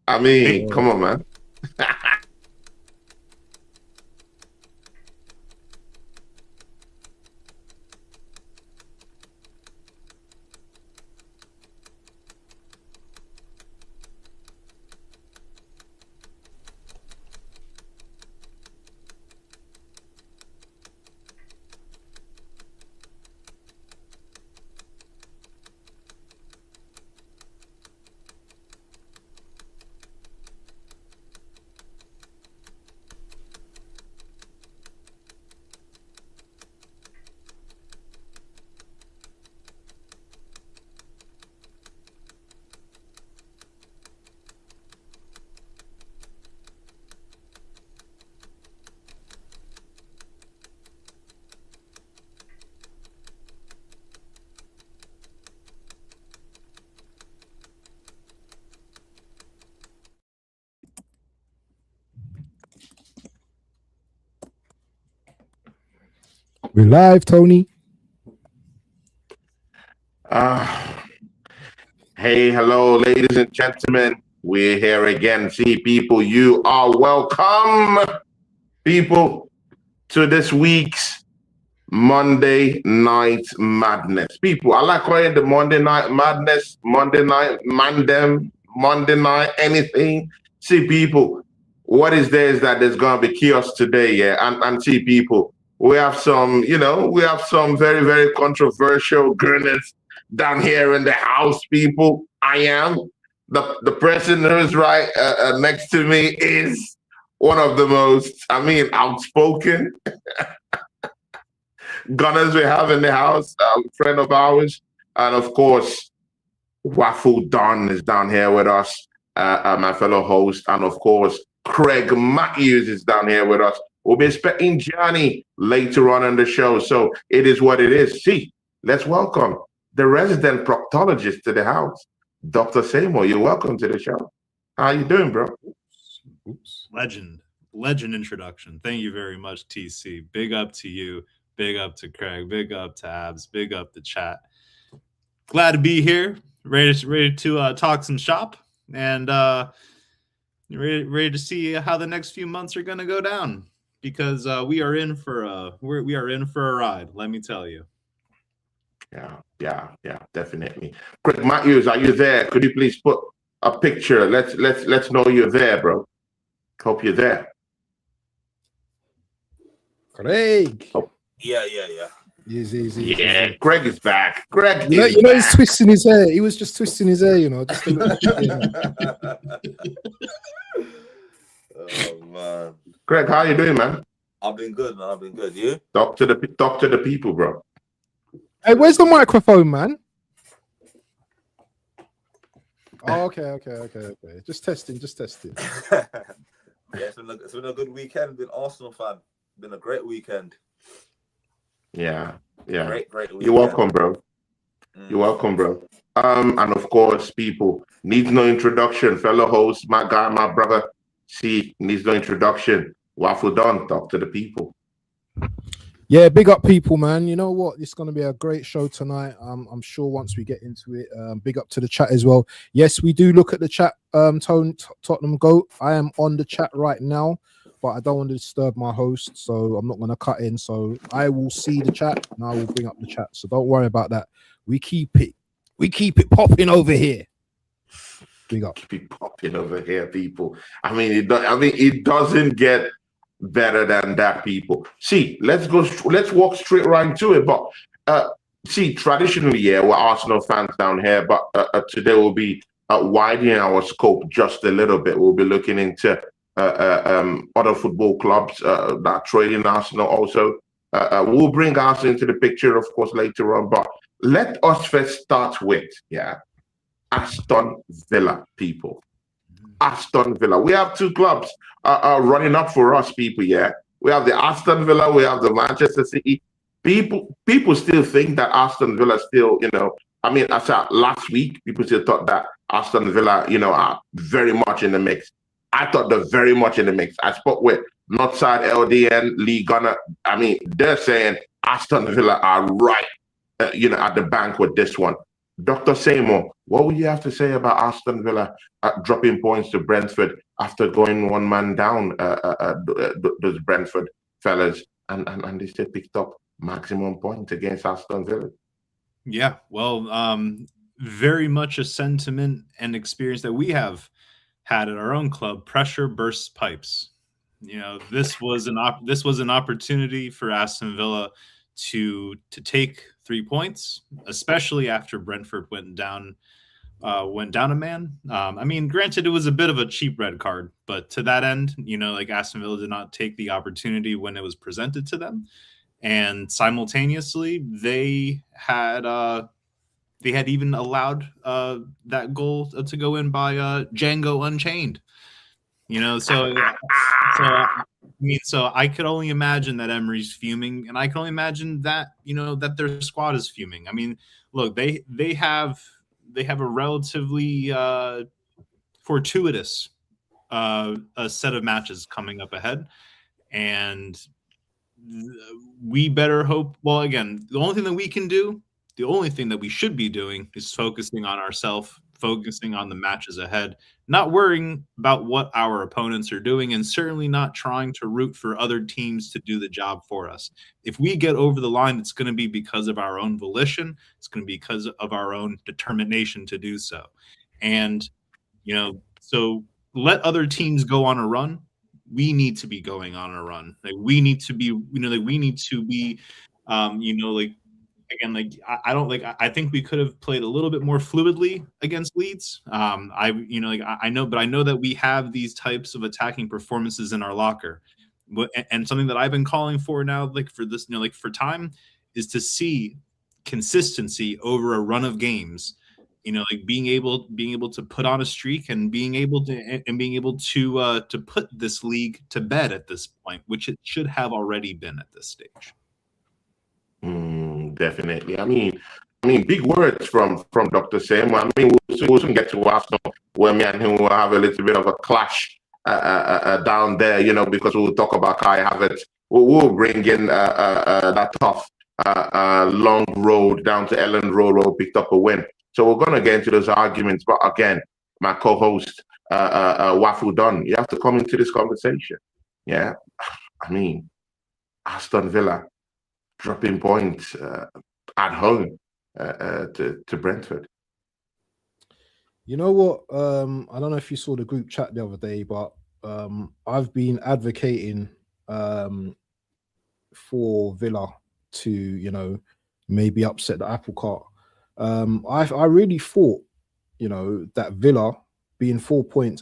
I mean, come on, man. We're live, Tony. Hey, hello, ladies and gentlemen. We're here again. See, people, you are welcome, people, to this week's Monday Night Madness. People, I like calling the Monday Night Madness, Monday Night Mandem, Monday Night anything. See, people, what is there is that there's going to be chaos today, yeah? And see, people, we have some, we have some very, very controversial goodness down here in the house, people. I am. The person who's right next to me is one of the most, outspoken gunners we have in the house, a friend of ours. And of course, Waffle Don is down here with us, my fellow host. And of course, Craig Matthews is down here with us. We'll be expecting Johnny later on in the show. So it is what it is. See, let's welcome the resident proctologist to the house, Dr. Seymour. You're welcome to the show. How you doing, bro? Oops. Legend introduction. Thank you very much, TC. Big up to you. Big up to Craig. Big up to Abs. Big up to chat. Glad to be here. Ready to talk some shop and ready to see how the next few months are going to go down. Because we are in for a ride, let me tell you. Yeah, definitely. Craig Matthews, are you there? Could you please put a picture? Let's know you're there, bro. Hope you're there. Craig. Oh. Yeah. Easy. Greg is back. Greg, he's twisting his hair. He was just twisting his hair, Just Oh man, Greg, how you doing, man? I've been good, man. I've been good. You? Talk to the people, bro. Hey, where's the microphone, man? Oh, okay. Just testing. Yeah, it's been a good weekend. Been Arsenal fan. Been a great weekend. Yeah. Great weekend. You're welcome, bro. You're welcome, bro. And of course, people needs no introduction. Fellow host, my guy, my brother. See, needs no introduction. Waffle Don, talk to the people. Yeah, big up people, man. You know what? It's going to be a great show tonight. I'm sure once we get into it, big up to the chat as well. Yes, we do look at the chat, Tottenham Goat. I am on the chat right now, but I don't want to disturb my host, so I'm not going to cut in. So I will see the chat and I will bring up the chat. So don't worry about that. We keep it popping over here. Big up. Keep it popping over here, people. It doesn't get better than that, people. See, let's walk straight right into it. But see, traditionally, yeah, we're Arsenal fans down here, but today we'll be widening our scope just a little bit. We'll be looking into other football clubs that are trading Arsenal also. We'll bring Arsenal into the picture, of course, later on. But let us first start with, Aston Villa, people. Aston Villa. We have two clubs running up for us, people, yeah. We have the Aston Villa, we have the Manchester City. People still think that Aston Villa still, as last week, people still thought that Aston Villa, are very much in the mix. I thought they're very much in the mix. I spoke with Northside LDN, Lee Gunner. They're saying Aston Villa are right, at the bank with this one. Dr. Seymour, what would you have to say about Aston Villa dropping points to Brentford after going one man down, those Brentford fellas, and they still picked up maximum points against Aston Villa? Yeah, well, very much a sentiment and experience that we have had at our own club. Pressure bursts pipes. This was an opportunity for Aston Villa to take 3 points, especially after Brentford went down a man. I mean, granted, it was a bit of a cheap red card, but to that end, like Aston Villa did not take the opportunity when it was presented to them, and simultaneously they had even allowed that goal to go in by Django Unchained. So I could only imagine that Emery's fuming, and I can only imagine that that their squad is fuming. I mean, look, they have a relatively fortuitous a set of matches coming up ahead, and we better hope. Well, again, the only thing that we can do, the only thing that we should be doing, is focusing on ourselves, focusing on the matches ahead, not worrying about what our opponents are doing, and certainly not trying to root for other teams to do the job for us. If we get over the line, it's going to be because of our own volition. It's going to be because of our own determination to do so. And, so let other teams go on a run. We need to be going on a run. Like, we need to be, I think we could have played a little bit more fluidly against Leeds. I know that we have these types of attacking performances in our locker, and something that I've been calling for now, for time, is to see consistency over a run of games. Being able to put on a streak and being able to put this league to bed at this point, which it should have already been at this stage. Definitely. I mean, big words from Dr. Sam. I mean, we'll soon get to Arsenal, where me and him will have a little bit of a clash down there, because we'll talk about Kai Havertz. We'll bring in that tough long road down to Ellen Road where we picked up a win. So we're going to get into those arguments. But again, my co-host, Wafu Don, you have to come into this conversation. Yeah. I mean, Aston Villa dropping points at home to Brentford. You know what? I don't know if you saw the group chat the other day, but I've been advocating for Villa to, maybe upset the apple cart. I really thought, that Villa being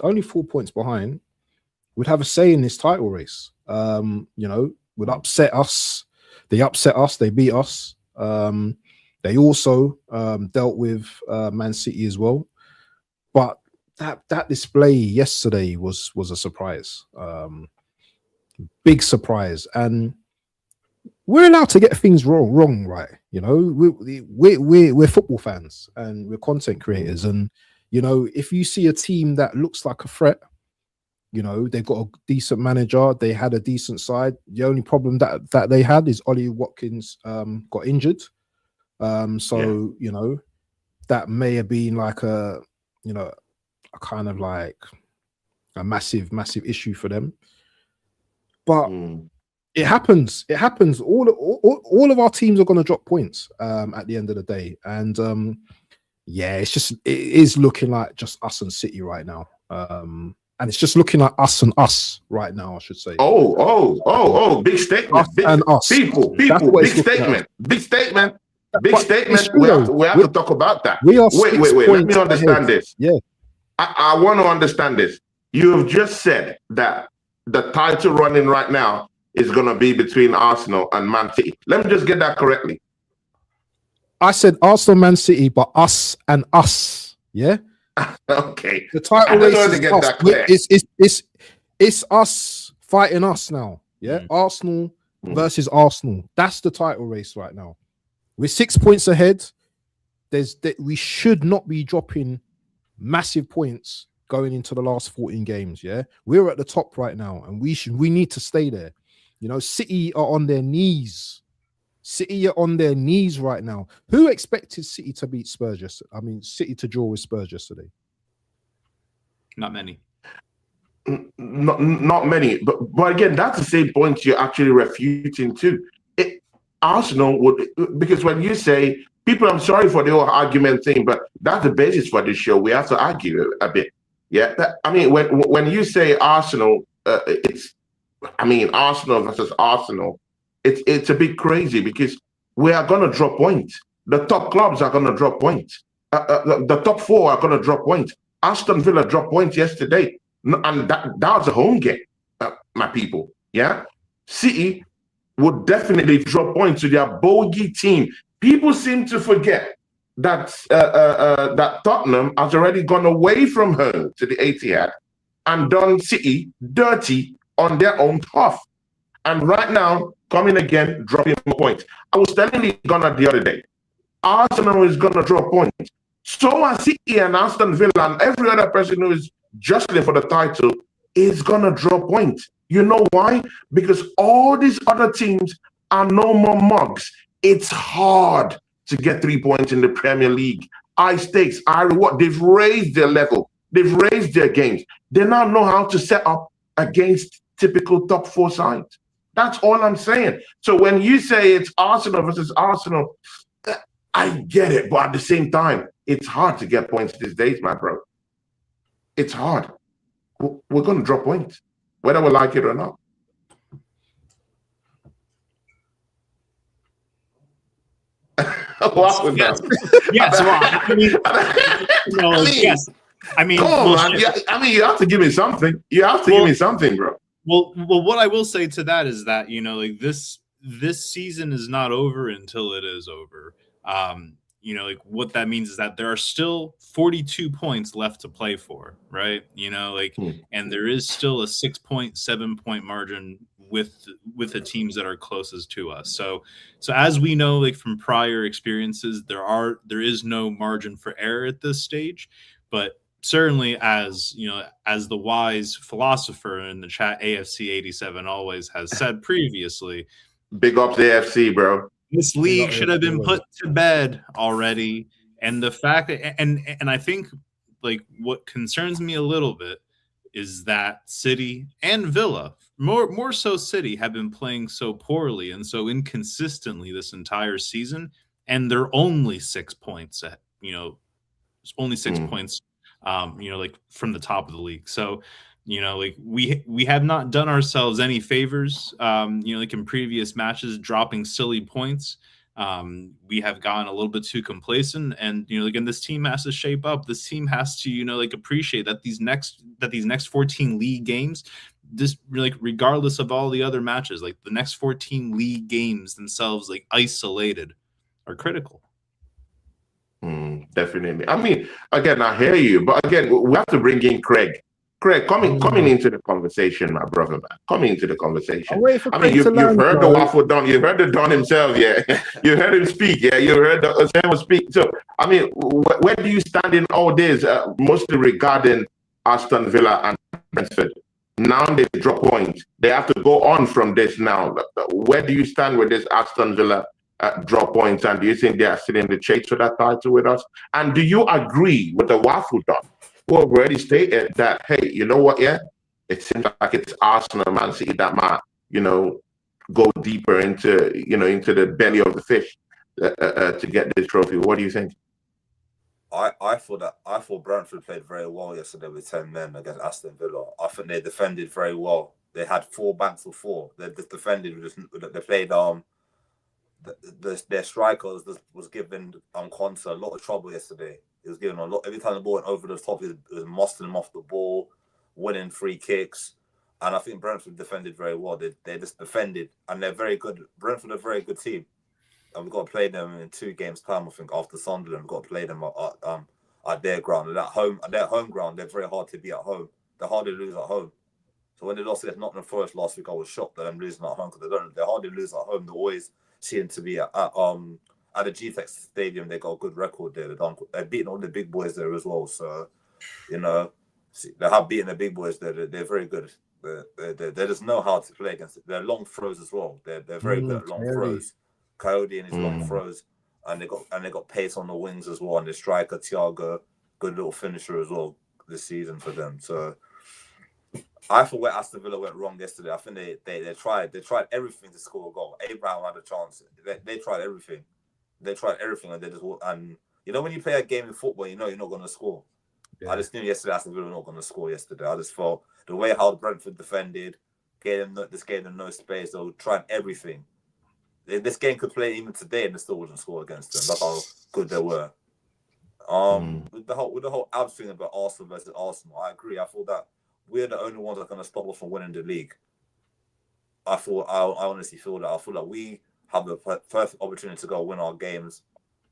only 4 points behind, would have a say in this title race. Would upset us. They upset us. They beat us. They also dealt with Man City as well. But that display yesterday was a surprise, big surprise, and we're allowed to get things wrong, right? We're football fans and we're content creators, and if you see a team that looks like a threat, they've got a decent manager, they had a decent side. The only problem that they had is Ollie Watkins got injured, that may have been like a kind of like a massive issue for them. But it happens. All of our teams are going to drop points at the end of the day, and it is looking like just us and City right now. And it's just looking like us and us right now, I should say. Big statement. And us. People, big statement. Big statement. We have to talk about that. Wait. Let me understand this. Yeah. I want to understand this. You have just said that the title running right now is going to be between Arsenal and Man City. Let me just get that correctly. I said Arsenal, Man City, but us and us. Yeah. Okay. The title race is it's us fighting us now. Yeah. Arsenal versus Arsenal. That's the title race right now. We're 6 points ahead. We should not be dropping massive points going into the last 14 games. Yeah. We're at the top right now, and we need to stay there. City are on their knees City are on their knees right now. Who expected City to beat Spurs yesterday? I mean, City to draw with Spurs yesterday. Not many. Not many, but again, that's the same point you're actually refuting too. Arsenal would, because when you say people, I'm sorry for the whole argument thing, but that's the basis for this show. We have to argue a bit. Yeah, I mean, when you say Arsenal, Arsenal versus Arsenal, it's a bit crazy because we are going to drop points. The top clubs are going to drop points. The top four are going to drop points. Aston Villa dropped points yesterday, and that was a home game, my people. Yeah, City would definitely drop points to their bogey team. People seem to forget that that Tottenham has already gone away from home to the Etihad and done City dirty on their own turf. And right now, coming again, dropping points. I was telling you Gunnar the other day, Arsenal is going to drop points. So are City and Aston Villa and every other person who is jostling for the title is going to drop points. You know why? Because all these other teams are no more mugs. It's hard to get 3 points in the Premier League. High stakes, high reward. They've raised their level. They've raised their games. They now know how to set up against typical top four sides. That's all I'm saying. So when you say it's Arsenal versus Arsenal, I get it. But at the same time, it's hard to get points these days, my bro. It's hard. We're going to drop points, whether we like it or not. What was that? Yes, well, yes. I mean, come on, man. Yeah, you have to give me something. You have to give me something, bro. Well, what I will say to that is that, like this season is not over until it is over. Like what that means is that there are still 42 points left to play for, right? And there is still a 6.7 point margin with the teams that are closest to us. So as we know, like from prior experiences, there is no margin for error at this stage, but certainly as the wise philosopher in the chat, AFC 87 always has said previously, big up the AFC, bro. This league should have been put to bed already. And the fact that, and I think like what concerns me a little bit is that City and Villa, more so City, have been playing so poorly and so inconsistently this entire season, and they're only 6 points at, only 6 points, like from the top of the league. So, like we have not done ourselves any favors, like in previous matches, dropping silly points. We have gotten a little bit too complacent, and again, this team has to shape up. This team has to, appreciate that these next 14 league games, just like regardless of all the other matches, like the next 14 league games themselves, like isolated, are critical. Definitely. I mean, again, I hear you, but again, we have to bring in Craig. Craig, coming into the conversation, my brother, man. Coming into the conversation. I mean, you've heard the Waffle Don. You heard the Don himself, yeah. You heard him speak, yeah. You heard the Osama speak. So, I mean, where do you stand in all this, mostly regarding Aston Villa and Brentford? Now they drop points. They have to go on from this now. Where do you stand with this Aston Villa drop points? And do you think they are still in the chase for that title with us? And do you agree with the Waffle Don, who already stated that, hey, you know what, yeah, it seems like it's Arsenal and ManCity that might, go deeper into, into the belly of the fish to get this trophy? What do you think? I thought Brentford played very well yesterday with 10 men against Aston Villa. I think they defended very well. They had 4 banks of 4. They just defended. They played their strikers was giving Conte a lot of trouble yesterday. He was giving a lot. Every time the ball went over the top, he was mussing them off the ball, winning free kicks. And I think Brentford defended very well. They just defended, and they're very good. Brentford are a very good team. And we've got to play them in 2 games' time, I think, after Sunderland. We've got to play them at their ground. And at their home ground, they're very hard to beat at home. They're hard to lose at home. So when they lost against Nottingham Forest last week, I was shocked that they're losing at home, because they're hard to lose at home. They always seem to be at the GTEC Stadium. They got a good record there. They're beating all the big boys there as well. So, they have beaten the big boys there. They're very good. They just know how to play against it. They're long throws as well. They're very good at long throws. Coyote and his long throws, and they got pace on the wings as well, and the striker Thiago, good little finisher as well this season for them. So I thought where Aston Villa went wrong yesterday. I think they tried everything to score a goal. Abraham had a chance. They tried everything. And they just, and you know when you play a game in football, you know you're not going to score. Yeah. I just knew yesterday Aston Villa were not going to score yesterday. I just felt the way how Brentford defended, gave them no space. They were trying everything. This game could play even today and they still wouldn't score against them. That's how good they were. With the whole abs thing about Arsenal versus Arsenal, I agree. I thought that we're the only ones that are going to stop us from winning the league. I honestly feel that. I feel like we have the perfect opportunity to go win our games.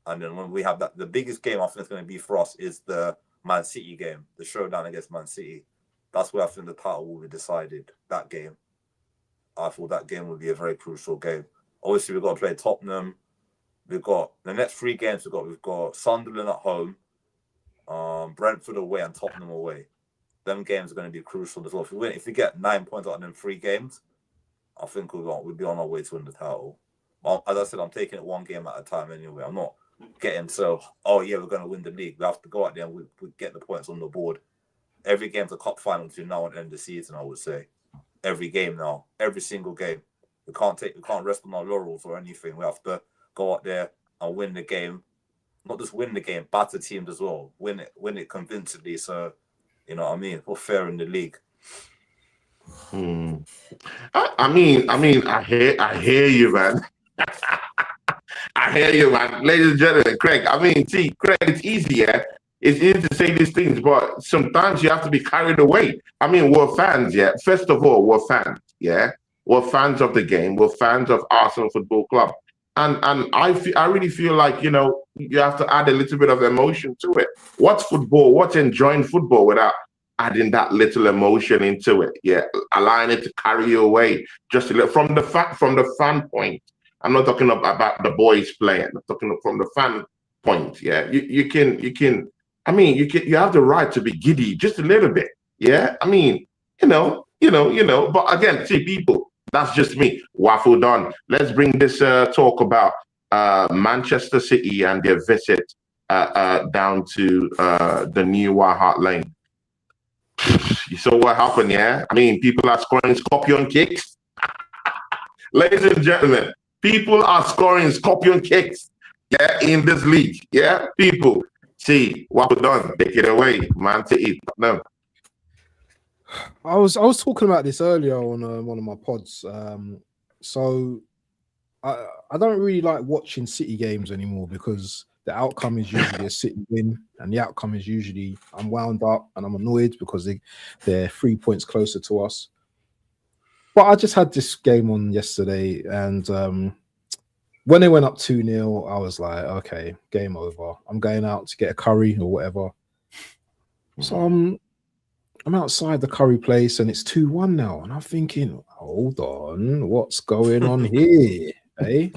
And then when we have that, the biggest game I think it's going to be for us is the Man City game, the showdown against Man City. That's where I think the title will be decided, that game. I thought that game would be a very crucial game. Obviously, we've got to play Tottenham. We've got the next 3 games we've got Sunderland at home, Brentford away, and Tottenham away. Them games are going to be crucial as well. If we get 9 points out of them 3 games, I think we'll be on our way to win the title. As I said, I'm taking it 1 game at a time anyway. I'm not getting so, we're going to win the league. We have to go out there and we get the points on the board. Every game's a cup final between now and the end of the season, I would say. Every game now. Every single game. We can't rest on our laurels or anything. We have to go out there and win the game. Not just win the game, batter teams as well. Win it convincingly. So, you know what I mean? We're fair in the league. I hear you, man. I hear you, man. Ladies and gentlemen, Craig. Craig, it's easy, yeah? It's easy to say these things, but sometimes you have to be carried away. We're fans, yeah? First of all, we're fans, yeah? We're fans of the game. We're fans of Arsenal Football Club. And I really feel like, you have to add a little bit of emotion to it. What's football? What's enjoying football without adding that little emotion into it? Yeah, allowing it to carry you away just a little from the fan point. I'm not talking about the boys playing. I'm talking from the fan point. Yeah, you have the right to be giddy just a little bit. Yeah, But again, see, people, that's just me. Waffle done. Let's bring this talk about Manchester City and their visit down to the new White Hart Lane. You saw what happened, yeah? People are scoring scorpion kicks. Ladies and gentlemen, people are scoring scorpion kicks, yeah, in this league. Yeah, people. See, what we've done. Take it away, Man City. No. I was talking about this earlier on one of my pods. So I don't really like watching City games anymore because the outcome is usually a City win, and the outcome is usually I'm wound up and I'm annoyed because they're 3 points closer to us. But I just had this game on yesterday, and when they went up 2-0, I was like, okay, game over. I'm going out to get a curry or whatever. So I'm outside the curry place and it's 2-1 now. And I'm thinking, hold on, what's going on here? Eh?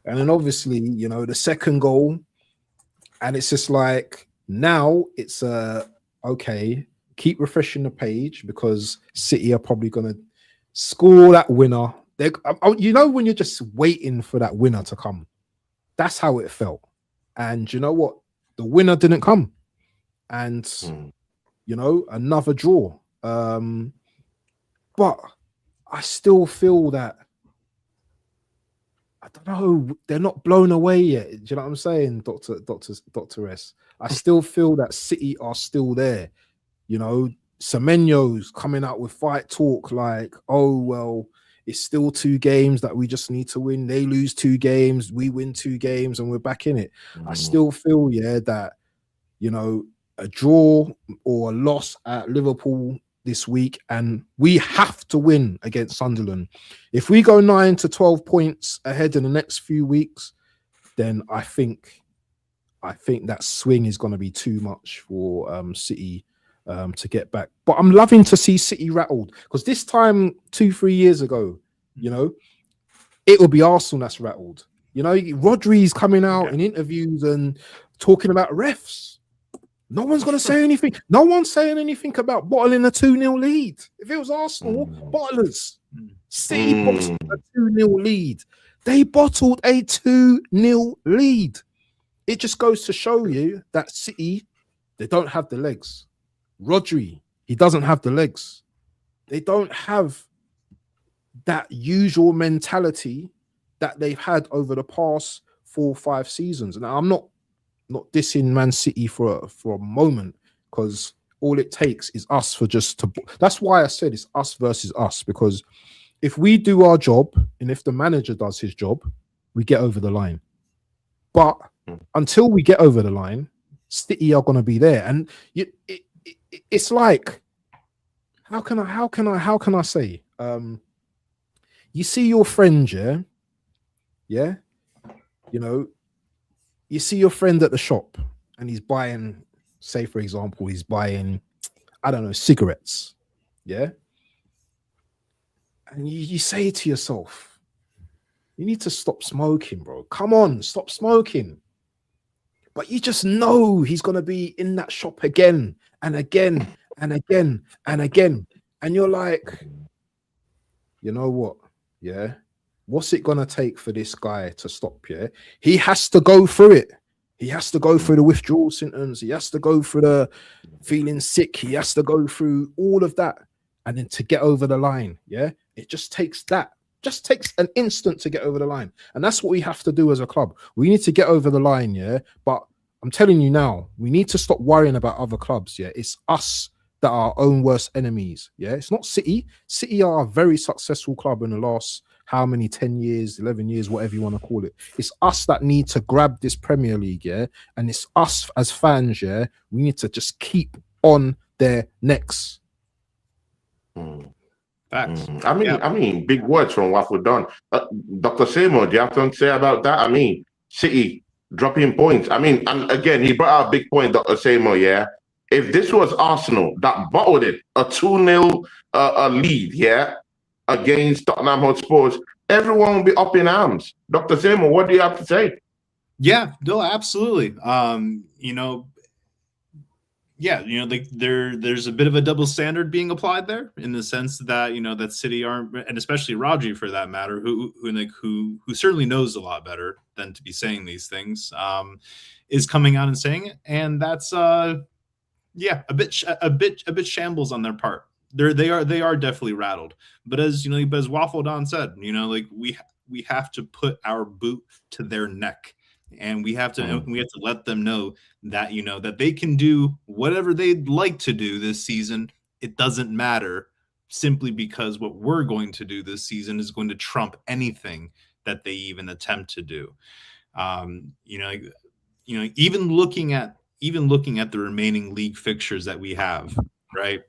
And then obviously, the second goal, and it's just like, now it's okay, keep refreshing the page because City are probably going to score that winner. When you're just waiting for that winner to come, that's how it felt. And you know what? The winner didn't come. And, another draw. But I still feel that, I don't know, they're not blown away yet. Do you know what I'm saying, Dr. S? I still feel that City are still there. Semenyo's coming out with fight talk like, oh, well, it's still 2 games that we just need to win. They lose 2 games, we win 2 games, and we're back in it. I still feel, that, a draw or a loss at Liverpool this week, and we have to win against Sunderland. If we go 9 to 12 points ahead in the next few weeks, then I think that swing is going to be too much for City to get back. But I'm loving to see City rattled, because this time 2-3 years ago, it will be Arsenal that's rattled. Rodri's coming out in interviews and talking about refs. No one's going to say anything. No one's saying anything about bottling a 2-0 lead. If it was Arsenal, bottlers. City boxed a 2-0 lead. They bottled a 2-0 lead. It just goes to show you that City, they don't have the legs. Rodri, he doesn't have the legs. They don't have that usual mentality that they've had over the past 4 or 5 seasons. And I'm not dissing Man City for a moment, because all it takes is us for just to. That's why I said it's us versus us, because if we do our job and if the manager does his job, we get over the line. But until we get over the line, City are going to be there. And it's like, how can I say? You see your friend, yeah, you know, you see your friend at the shop and he's buying, say for example, he's buying, I don't know, cigarettes, yeah, and you say to yourself, you need to stop smoking, bro. Come on, stop smoking. But you just know he's gonna be in that shop again and again and again and again, and you're like, you know what? Yeah, what's it gonna take for this guy to stop? Yeah, he has to go through it. He has to go through the withdrawal symptoms. He has to go through the feeling sick. He has to go through all of that, and then to get over the line. Yeah, it just takes that. Just takes an instant to get over the line, and that's what we have to do as a club. We need to get over the line. Yeah, but I'm telling you now, we need to stop worrying about other clubs. Yeah, it's us that are our own worst enemies. Yeah, it's not City. City are a very successful club in the last how many 10 years, 11 years, whatever you want to call it. It's us that need to grab this Premier League. Yeah, and it's us as fans. Yeah, we need to just keep on their necks. Facts. I mean, big words from Waffle Don. Dr. Seymour, do you have something to say about that? I mean, City dropping points. I mean, and again, he brought out a big point, Dr. Seymour, yeah? If this was Arsenal that bottled it, a 2-0 lead, yeah, against Tottenham Hotspurs, everyone will be up in arms. Dr. Seymour, what do you have to say? Yeah, no, absolutely. Like there's a bit of a double standard being applied there, in the sense that, that City aren't, and especially Rodri for that matter, who certainly knows a lot better than to be saying these things, is coming out and saying it, and that's a bit shambles on their part. They are definitely rattled, but as Waffle Don said, we have to put our boot to their neck. And we have to let them know that that they can do whatever they'd like to do this season. It doesn't matter, simply because what we're going to do this season is going to trump anything that they even attempt to do. Even looking at the remaining league fixtures that we have, right?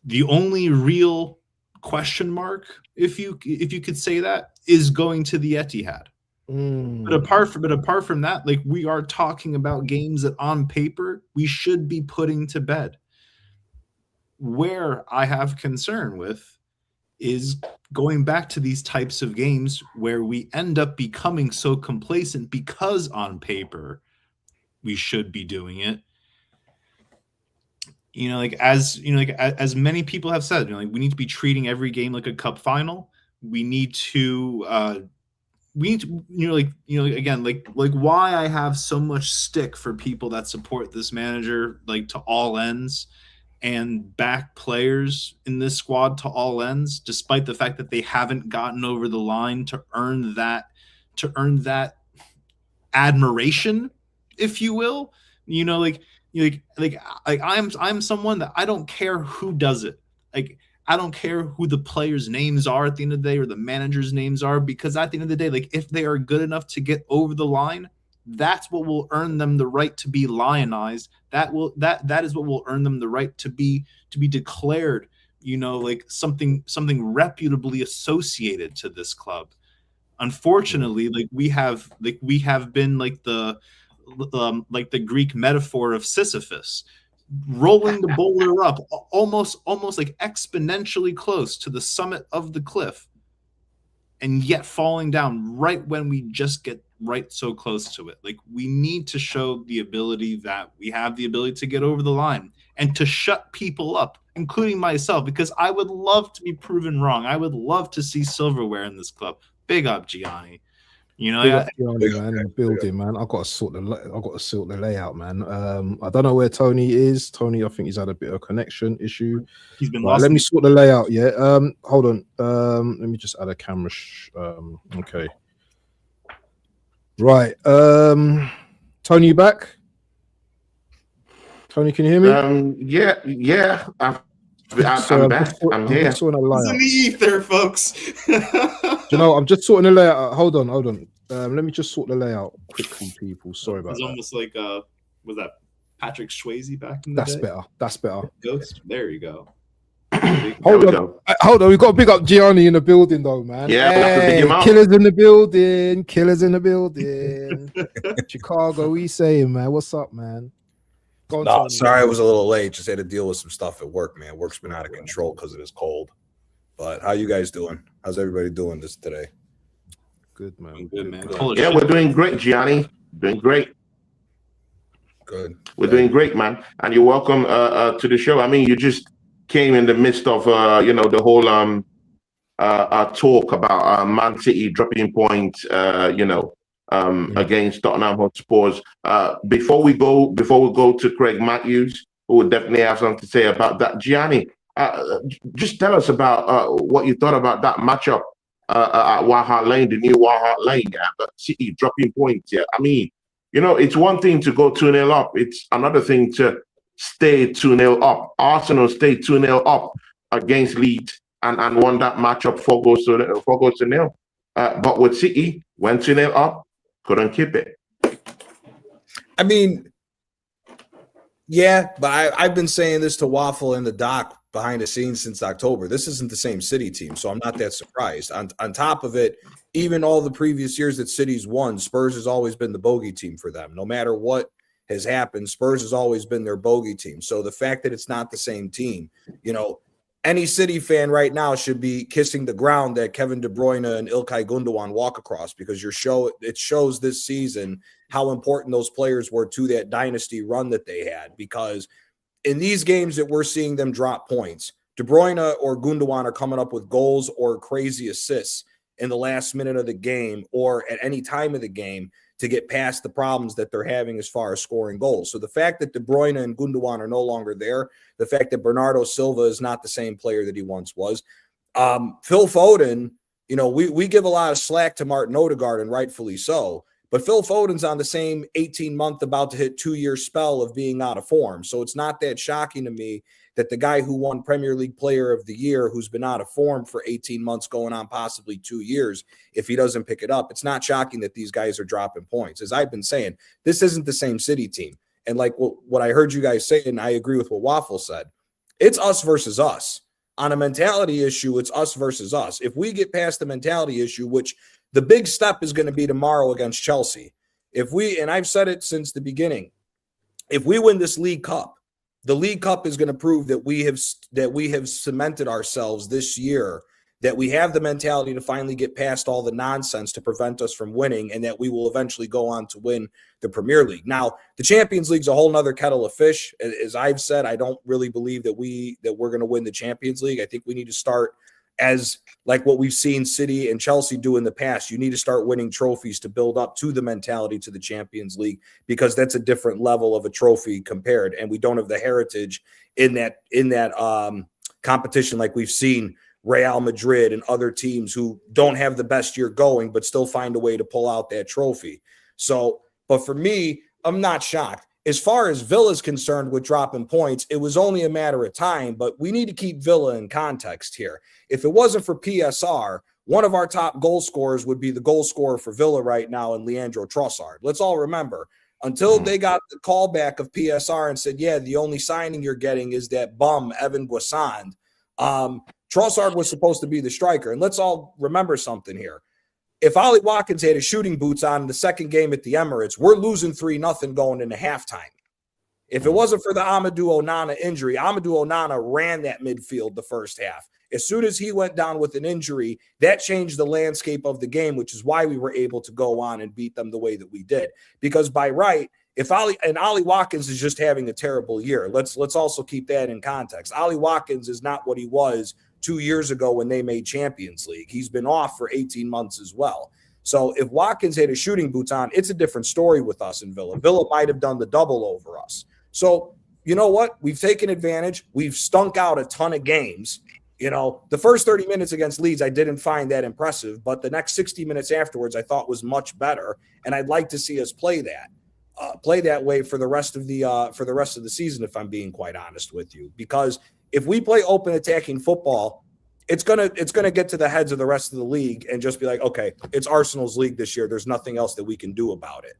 The only real question mark, if you could say that, is going to the Etihad. But apart from that, like, we are talking about games that on paper we should be putting to bed. Where I have concern with is going back to these types of games where we end up becoming so complacent because on paper we should be doing it. As many people have said, we need to be treating every game like a cup final. We need to again, why I have so much stick for people that support this manager, like, to all ends, and back players in this squad to all ends, despite the fact that they haven't gotten over the line to earn that admiration, if you will. I'm someone that I don't care who does it. Like, I don't care who the players' names are at the end of the day, or the managers' names are, because at the end of the day, like, if they are good enough to get over the line, that's what will earn them the right to be lionized. That is what will earn them the right to be declared, something reputably associated to this club. Unfortunately, we have been like the Greek metaphor of Sisyphus, rolling the boulder up almost like exponentially close to the summit of the cliff, and yet falling down right when we just get right so close to it. Like, we need to show the ability that we have the ability to get over the line and to shut people up, including myself, because I would love to be proven wrong. I would love to see silverware in this club. Big up, Gianni. You know, Big I, up Gianni, man, in the building, man. I got to sort the layout, man. I don't know where Tony is. Tony, I think he's had a bit of connection issue. he's been Right, lost. let me sort the layout. Yeah. Hold on. Let me just add a camera. Okay. Right. Tony, you back? Tony, can you hear me? Yeah. Sorry, I'm back. I'm I'm here. just sorting a It's in layout. the ether, folks. You know, I'm just sorting the layout. Hold on. Let me just sort the layout quickly, people. Sorry about It's that. almost like was that Patrick Swayze back in the That's day? better. That's better. Ghost. There you go. Hold on. We got to big up Gianni in the building, though, man. Yeah, we have to big him up. Killers in the building. Killers in the building. Chicago, we saying, man. What's up, man? Go on, No, Tony. sorry I was a little late. Just had to deal with some stuff at work, man. Work's been out of control because it is cold. But how you guys doing? How's everybody doing this today? Good, man. Good, man. Yeah, we're doing great, Gianni. Doing great. Good. We're doing great, man. And you're welcome to the show. I mean, you just came in the midst of the whole talk about Man City dropping points, against Tottenham Hotspurs. Before we go to Craig Matthews, who would definitely have something to say about that. Gianni, just tell us about what you thought about that matchup at White Lane, the new White Lane. But City dropping points. Yeah, I mean, it's one thing to go 2-0 up. It's another thing to stay 2-0 up. Arsenal stayed 2-0 up against Leeds and won that matchup 4 goals to 0. But with City, went 2-0 up, couldn't keep it. I mean, yeah, but I've been saying this to Waffle and the doc behind the scenes since October. This isn't the same City team, so I'm not that surprised. On top of it, even all the previous years that City's won, Spurs has always been the bogey team for them. No matter what has happened, Spurs has always been their bogey team. So the fact that it's not the same team, any City fan right now should be kissing the ground that Kevin De Bruyne and Ilkay Gundogan walk across, because it shows this season how important those players were to that dynasty run that they had. Because in these games that we're seeing them drop points, De Bruyne or Gundogan are coming up with goals or crazy assists in the last minute of the game or at any time of the game to get past the problems that they're having as far as scoring goals. So the fact that De Bruyne and Gundogan are no longer there, the fact that Bernardo Silva is not the same player that he once was. Phil Foden, we give a lot of slack to Martin Odegaard, and rightfully so. But Phil Foden's on the same 18-month, about to hit 2-year spell of being out of form. So it's not that shocking to me that the guy who won Premier League Player of the Year, who's been out of form for 18 months, going on possibly 2 years, if he doesn't pick it up, it's not shocking that these guys are dropping points. As I've been saying, this isn't the same City team. And like what I heard you guys say, and I agree with what Waffle said, it's us versus us. On a mentality issue, it's us versus us. If we get past the mentality issue, which the big step is going to be tomorrow against Chelsea. And I've said it since the beginning, if we win this League Cup, the League Cup is going to prove that we have cemented ourselves this year, that we have the mentality to finally get past all the nonsense to prevent us from winning, and that we will eventually go on to win the Premier League. Now, the Champions League's a whole nother kettle of fish. As I've said, I don't really believe that we're going to win the Champions League. I think we need to start as like what we've seen City and Chelsea do in the past. You need to start winning trophies to build up to the mentality to the Champions League, because that's a different level of a trophy compared. And we don't have the heritage in that competition like we've seen Real Madrid and other teams who don't have the best year going, but still find a way to pull out that trophy. So, but for me, I'm not shocked. As far as Villa is concerned with dropping points, it was only a matter of time, but we need to keep Villa in context here. If it wasn't for PSR, one of our top goal scorers would be the goal scorer for Villa right now in Leandro Trossard. Let's all remember, until they got the callback of PSR and said, yeah, the only signing you're getting is that bum, Evan Boissand, Trossard was supposed to be the striker. And let's all remember something here. If Ollie Watkins had his shooting boots on in the second game at the Emirates, we're losing 3-0 going into halftime. If it wasn't for the Amadou Onana injury, Amadou Onana ran that midfield the first half. As soon as he went down with an injury, that changed the landscape of the game, which is why we were able to go on and beat them the way that we did. Because by right, if Ollie Watkins is just having a terrible year, let's also keep that in context. Ollie Watkins is not what he was 2 years ago when they made Champions League. He's been off for 18 months as well. So if Watkins had his shooting boots on, it's a different story with us in Villa. Villa might have done the double over us. So you know what? We've taken advantage. We've stunk out a ton of games. The first 30 minutes against Leeds, I didn't find that impressive, but the next 60 minutes afterwards, I thought was much better. And I'd like to see us play that way for the rest of the season, if I'm being quite honest with you. Because if we play open attacking football, it's gonna get to the heads of the rest of the league and just be like, okay, it's Arsenal's league this year. There's nothing else that we can do about it.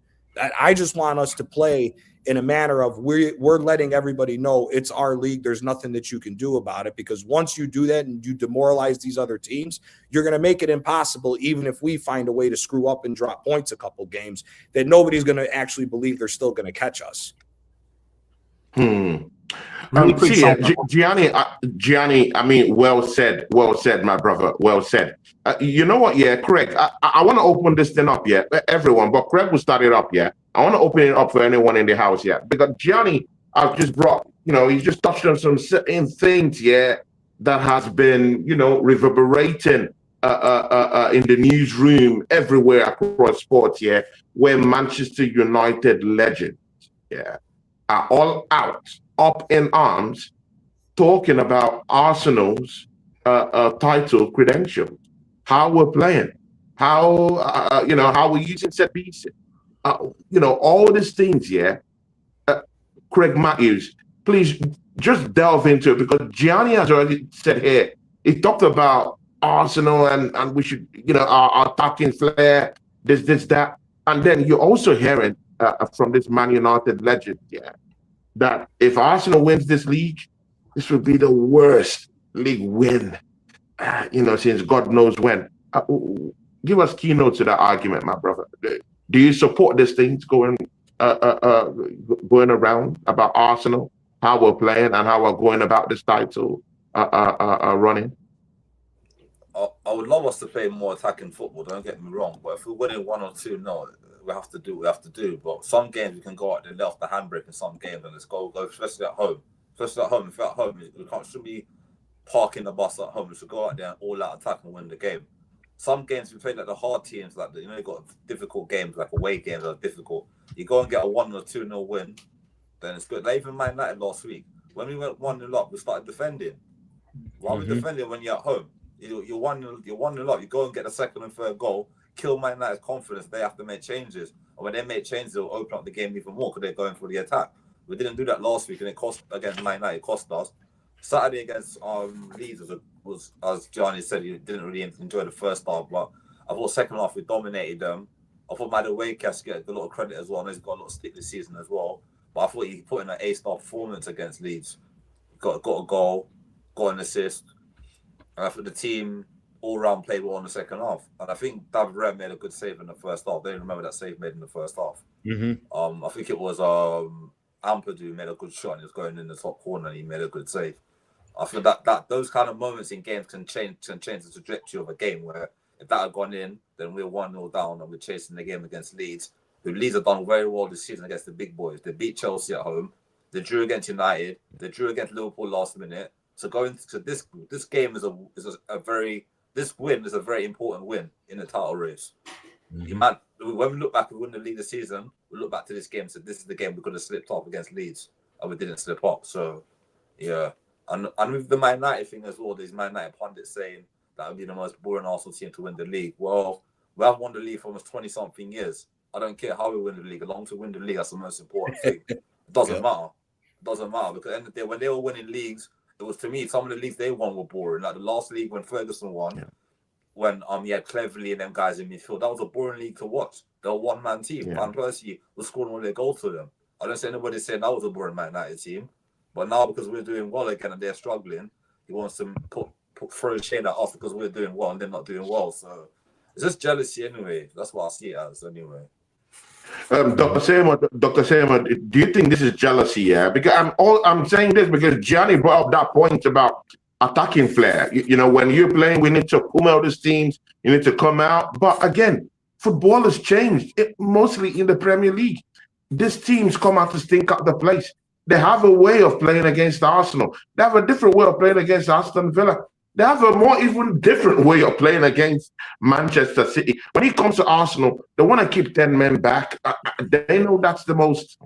I just want us to play in a manner of we're letting everybody know it's our league. There's nothing that you can do about it, because once you do that and you demoralize these other teams, you're going to make it impossible, even if we find a way to screw up and drop points a couple games, that nobody's going to actually believe they're still going to catch us. Gianni, I mean, well said, my brother, well said. You know what? Yeah, Craig, I want to open this thing up, yeah, everyone, but Craig will start it up, yeah. I want to open it up for anyone in the house, yeah, because Gianni, I've just brought, he just touched on some certain things, yeah, that has been, reverberating in the newsroom everywhere across sports, yeah, where Manchester United legends, yeah, are all out, up in arms, talking about Arsenal's title credentials, how we're playing, how how we're using set pieces, all these things. Yeah, Craig Matthews, please just delve into it, because Gianni has already said here. He talked about Arsenal and we should, our attacking flair, this, that, and then you're also hearing from this Man United legend, yeah, that if Arsenal wins this league, this would be the worst league win, since God knows when. Give us keynote to that argument, my brother. Do you support these things going around about Arsenal, how we're playing and how we're going about this title running? I would love us to play more attacking football, don't get me wrong, but if we're winning 1 or 2, no, we have to do what we have to do. But some games we can go out there, let off the handbrake in some games, and let's go, especially at home. If you're at home, we shouldn't be parking the bus at home. We should go out there and all out attack and win the game. Some games we play like the hard teams, like you got difficult games, like away games are difficult. You go and get a 1 or 2-0 win, then it's good. Like even Man United last week, when we went 1-0 up, we started defending. Why are we defending when you're at home? You're 1-0 up. You go and get the second and third goal, kill Man United's confidence. They have to make changes, and when they make changes, they'll open up the game even more because they're going for the attack. We didn't do that last week, and it cost against Man United. It cost us. Saturday against Leeds was, as Gianni said, he didn't really enjoy the first half, but I thought second half we dominated them. I thought Madueke has to get a lot of credit as well, and he's got a lot of stick this season as well. But I thought he put in an A-star performance against Leeds. Got a goal, got an assist. And I think the team all round played well in the second half. And I think David Raya made a good save in the first half. They remember that save made in the first half. I think it was Ampadu made a good shot and he was going in the top corner and he made a good save. I feel that those kind of moments in games can change the trajectory of a game, where if that had gone in, then we're 1-0 down and we're chasing the game against Leeds, who Leeds have done very well this season against the big boys. They beat Chelsea at home. They drew against United. They drew against Liverpool last minute. So going to this game this win is a very important win in the title race. When we look back, we win the league this season. We look back to this game and said, this is the game we could have slipped up against Leeds, and we didn't slip up. So, yeah. And with the Man United thing as well, there's Man United pundits saying that would be the most boring Arsenal team to win the league. Well, we have won the league for almost 20-something years. I don't care how we win the league. As long as we win the league, that's the most important thing. It doesn't matter. It doesn't matter, because at the end of the day, when they were winning leagues, it was, to me, some of the leagues they won were boring. Like the last league when Ferguson won, when he had Cleverley and them guys in midfield, that was a boring league to watch. They were one-man team. Van Persie was scoring all their goals for them. I don't see anybody saying that was a boring Man United team. But now, because we're doing well again and they're struggling, he wants to throw shade at us because we're doing well and they're not doing well. So it's just jealousy anyway. That's what I see it as anyway. Dr. Seymour, do you think this is jealousy? Yeah, because I'm saying this because Gianni brought up that point about attacking flair. When you're playing, we need to come out these teams. You need to come out. But again, football has changed. Mostly in the Premier League, these teams come out to stink up the place. They have a way of playing against Arsenal. They have a different way of playing against Aston Villa. They have a more even different way of playing against Manchester City. When it comes to Arsenal, they want to keep 10 men back. They know that's the most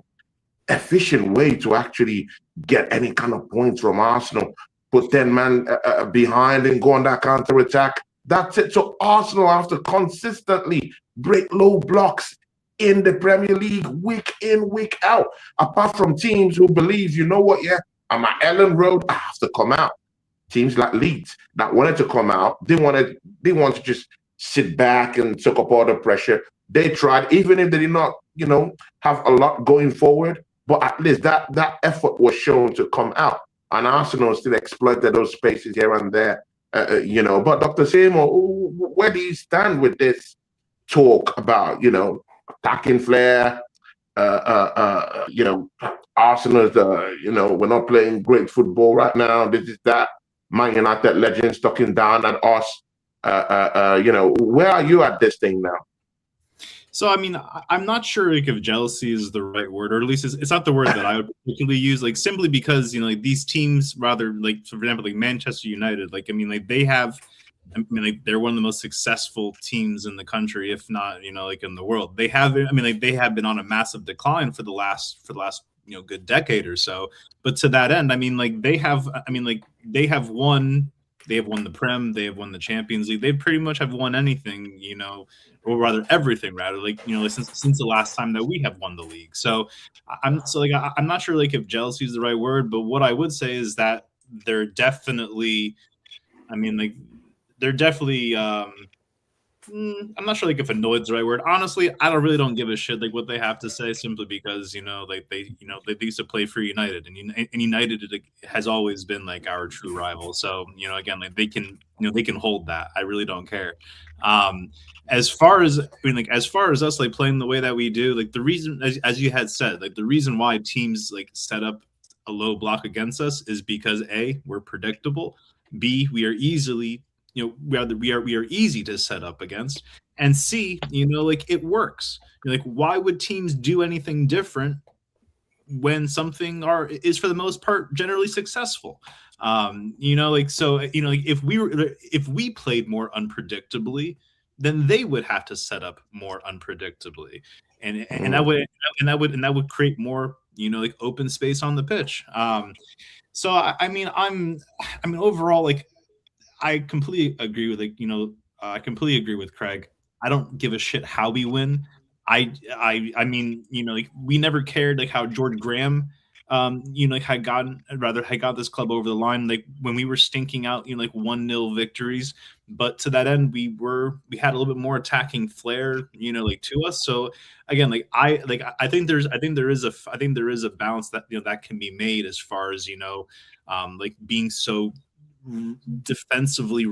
efficient way to actually get any kind of points from Arsenal. Put 10 men behind and go on that counter attack. That's it. So Arsenal have to consistently break low blocks in the Premier League week in, week out. Apart from teams who believe, you know what, yeah, I'm at Ellen Road, I have to come out. Teams like Leeds that wanted to come out, they want to just sit back and soak up all the pressure. They tried, even if they did not, have a lot going forward, but at least that effort was shown to come out. And Arsenal still exploited those spaces here and there, But Dr. Seymour, where do you stand with this talk about, attacking flair? Arsenal, we're not playing great football right now. This is that. Man United legends talking down at us. Where are you at this thing now? So, I mean, I'm not sure if jealousy is the right word, or at least it's not the word that I would particularly use, simply because, these teams, rather, for example, Manchester United, they have, they're one of the most successful teams in the country, if not, in the world. They have, they have been on a massive decline for the last good decade or so. But to that end, they have won the Prem, they have won the Champions League. They pretty much have won anything, or rather everything, since the last time that we have won the league. So I'm not sure if jealousy is the right word, but what I would say is that they're definitely, I'm not sure if annoyed is the right word. Honestly, I don't give a shit what they have to say, simply because they used to play for United, and United has always been our true rival. So again, they can hold that. I really don't care. As far as us playing the way that we do, the reason, as you had said, the reason why teams set up a low block against us is because A, we're predictable, B, we are easily we are easy to set up against, and C, it works. Why would teams do anything different when something is for the most part generally successful? If we played more unpredictably, then they would have to set up more unpredictably, and that would create more open space on the pitch. Overall, I completely agree with I completely agree with Craig. I don't give a shit how we win. We never cared how George Graham had got this club over the line when we were stinking out 1-0 victories. But to that end, we had a little bit more attacking flair to us. So again, I think there is a balance that that can be made, as far as being so defensively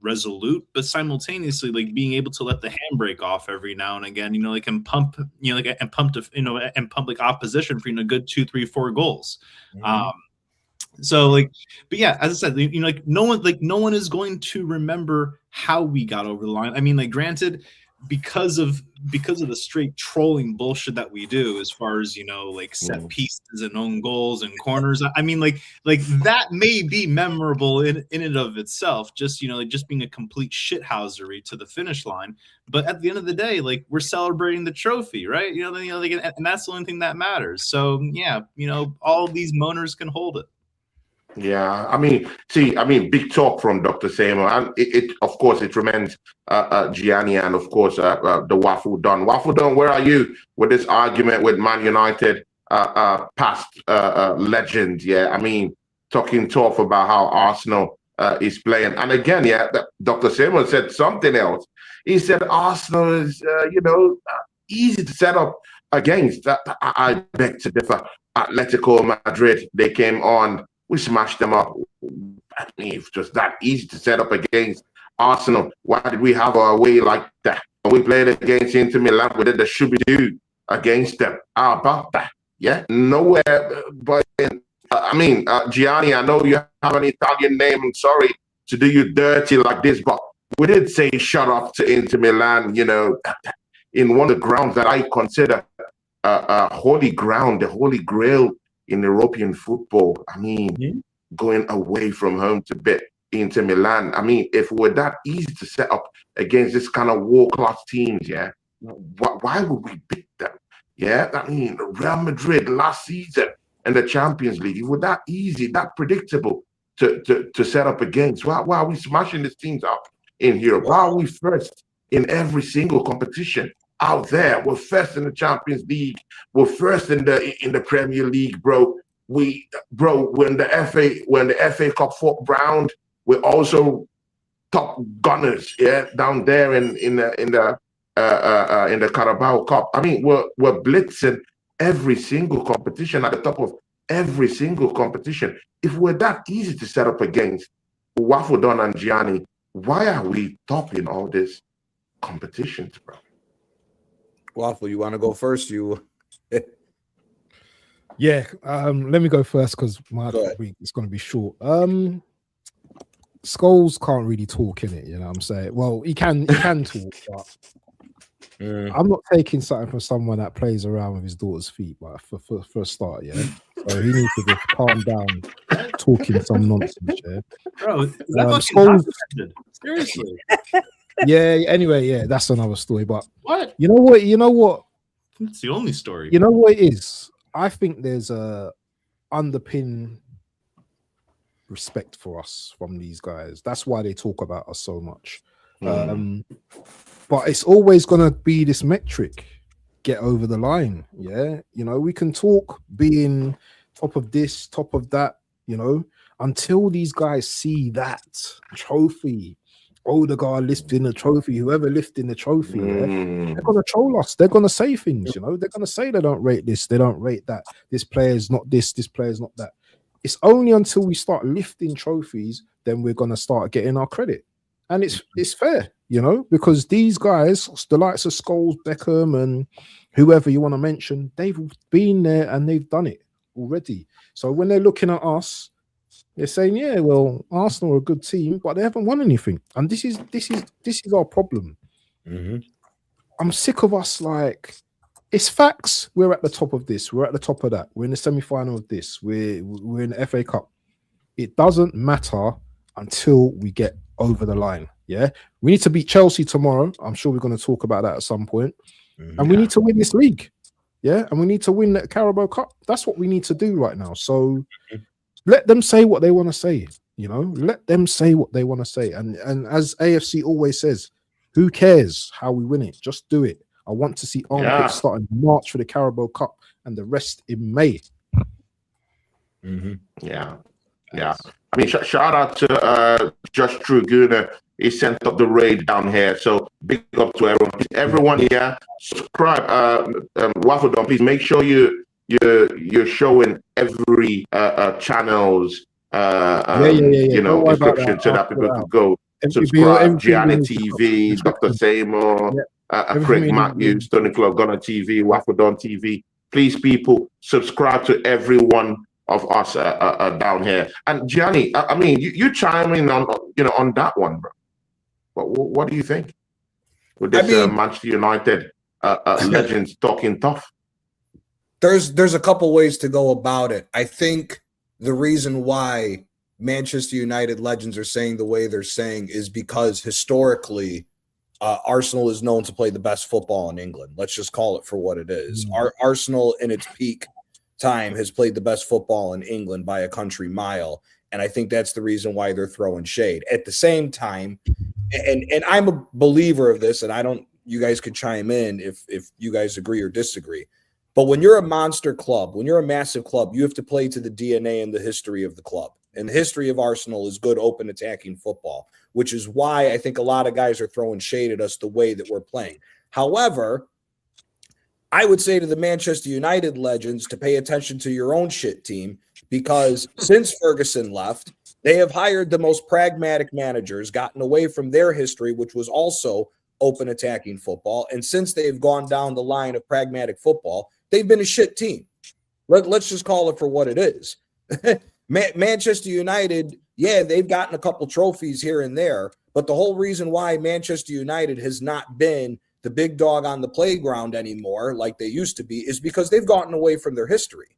resolute, but simultaneously being able to let the handbrake off every now and again, and pump opposition for good 2, 3, 4 goals. But yeah, as I said, no one is going to remember how we got over the line. Granted, because of the straight trolling bullshit that we do, as far as set pieces and own goals and corners, that may be memorable in and of itself, just just being a complete shithousery to the finish line. But at the end of the day, we're celebrating the trophy, right? And that's the only thing that matters. So yeah, all these moaners can hold it. Yeah, big talk from Dr. Seymour, and it of course it remains Gianni, and of course the Waffle Don. Waffle Don, where are you with this argument with Man United past legends? Yeah, talking tough about how Arsenal is playing, and again, yeah, Dr. Seymour said something else. He said Arsenal is easy to set up against. I beg to differ. Atletico Madrid, they came on. We smashed them up. It's just that easy to set up against Arsenal. Why did we have our way like that? When we played against Inter Milan, we did the shooby-doo against them. How about that? Yeah, nowhere. But Gianni, I know you have an Italian name. I'm sorry to do you dirty like this, but we did say shut up to Inter Milan, in one of the grounds that I consider holy ground, the holy grail in European football. Going away from home to bet Inter Milan. I mean, if it were that easy to set up against this kind of world-class teams, yeah, why would we beat them? Yeah, I mean, Real Madrid last season in the Champions League, it was that easy, that predictable to set up against. Why are we smashing these teams up in Europe? Why are we first in every single competition out there? We're first in the Champions League. We're first in the Premier League, bro. When the FA Cup fourth round, we're also top gunners, yeah, down there in the Carabao Cup. I mean, we're blitzing every single competition, at the top of every single competition. If we're that easy to set up against Waffledon and Gianni, why are we topping all these competitions, bro? Waffle, you want to go first? Yeah, let me go first because my week is going to be short. Scholes can't really talk in it, you know what I'm saying? Well, he can talk, but I'm not taking something from someone that plays around with his daughter's feet, but for a start, yeah. So he needs to just calm down, talking some nonsense, yeah. Bro, Scholes, seriously. Yeah. Anyway, yeah, that's another story. But What? You know what? It's the only story. You know what it is? I think there's a underpin respect for us from these guys. That's why they talk about us so much. But it's always gonna be this metric: get over the line. Yeah, you know, we can talk being top of this, top of that. You know, until these guys see that trophy. Odegaard lifting the trophy, whoever lifting the trophy, yeah, they're gonna troll us. They're gonna say things, you know. They're gonna say they don't rate this, they don't rate that. This player's not this player's not that. It's only until we start lifting trophies then we're gonna start getting our credit, and it's fair, you know, because these guys, the likes of Scholes, Beckham, and whoever you want to mention, they've been there and they've done it already. So when they're looking at us, they're saying, yeah, well, Arsenal are a good team, but they haven't won anything. And this is our problem. I'm sick of us, like, it's facts. We're at the top of this. We're at the top of that. We're in the semi-final of this. We're in the FA Cup. It doesn't matter until we get over the line. Yeah. We need to beat Chelsea tomorrow. I'm sure we're going to talk about that at some point. And we need to win this league. Yeah. And we need to win the Carabao Cup. That's what we need to do right now. So let them say what they want to say, you know, let them say what they want to say. And as AFC always says, who cares how we win it? Just do it. I want to see armpits starting March for the Carabao Cup and the rest in May. Yeah. I mean, shout out to Josh Truguna. He sent up the raid down here. So big up to everyone. Please, everyone here, subscribe. Waffledon, please make sure you're showing every channel's you know, description so that people can go subscribe. Gianni TV, Dr. Seymour, Craig Matthews, Tony Club, Gunner TV, Waffledon TV. Please, people, subscribe to every one of us down here. And Gianni, I mean, you chime in on that one, bro. What do you think with this Manchester United legends talking tough? There's a couple ways to go about it. I think the reason why Manchester United legends are saying the way they're saying is because historically Arsenal is known to play the best football in England. Let's just call it for what it is. Arsenal in its peak time has played the best football in England by a country mile. And I think that's the reason why they're throwing shade. At the same time, and I'm a believer of this, and you guys could chime in if you guys agree or disagree. But when you're a monster club, when you're a massive club, you have to play to the DNA and the history of the club. And the history of Arsenal is good, open, attacking football, which is why I think a lot of guys are throwing shade at us the way that we're playing. However, I would say to the Manchester United legends to pay attention to your own shit team, because since Ferguson left, they have hired the most pragmatic managers, gotten away from their history, which was also open attacking football. And since they've gone down the line of pragmatic football, they've been a shit team. Let's just call it for what it is. Manchester United, yeah, they've gotten a couple trophies here and there, but the whole reason why Manchester United has not been the big dog on the playground anymore like they used to be is because they've gotten away from their history.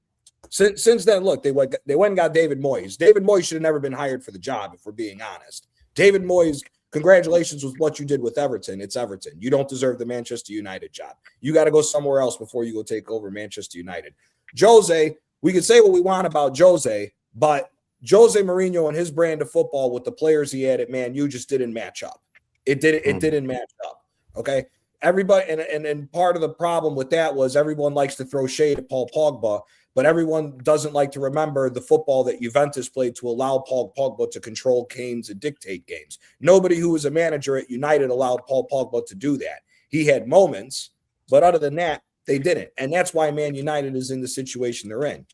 Since then, look, they went and got David Moyes. David Moyes should have never been hired for the job, if we're being honest. David Moyes, congratulations with what you did with Everton. It's Everton. You don't deserve the Manchester United job. You got to go somewhere else before you go take over Manchester United. Jose, we can say what we want about Jose, but Jose Mourinho and his brand of football with the players he had at Man U just didn't match up. It didn't match up. Okay. Everybody, and part of the problem with that was everyone likes to throw shade at Paul Pogba, but everyone doesn't like to remember the football that Juventus played to allow Paul Pogba to control games and dictate games. Nobody who was a manager at United allowed Paul Pogba to do that. He had moments, but other than that, they didn't. And that's why Man United is in the situation they're in.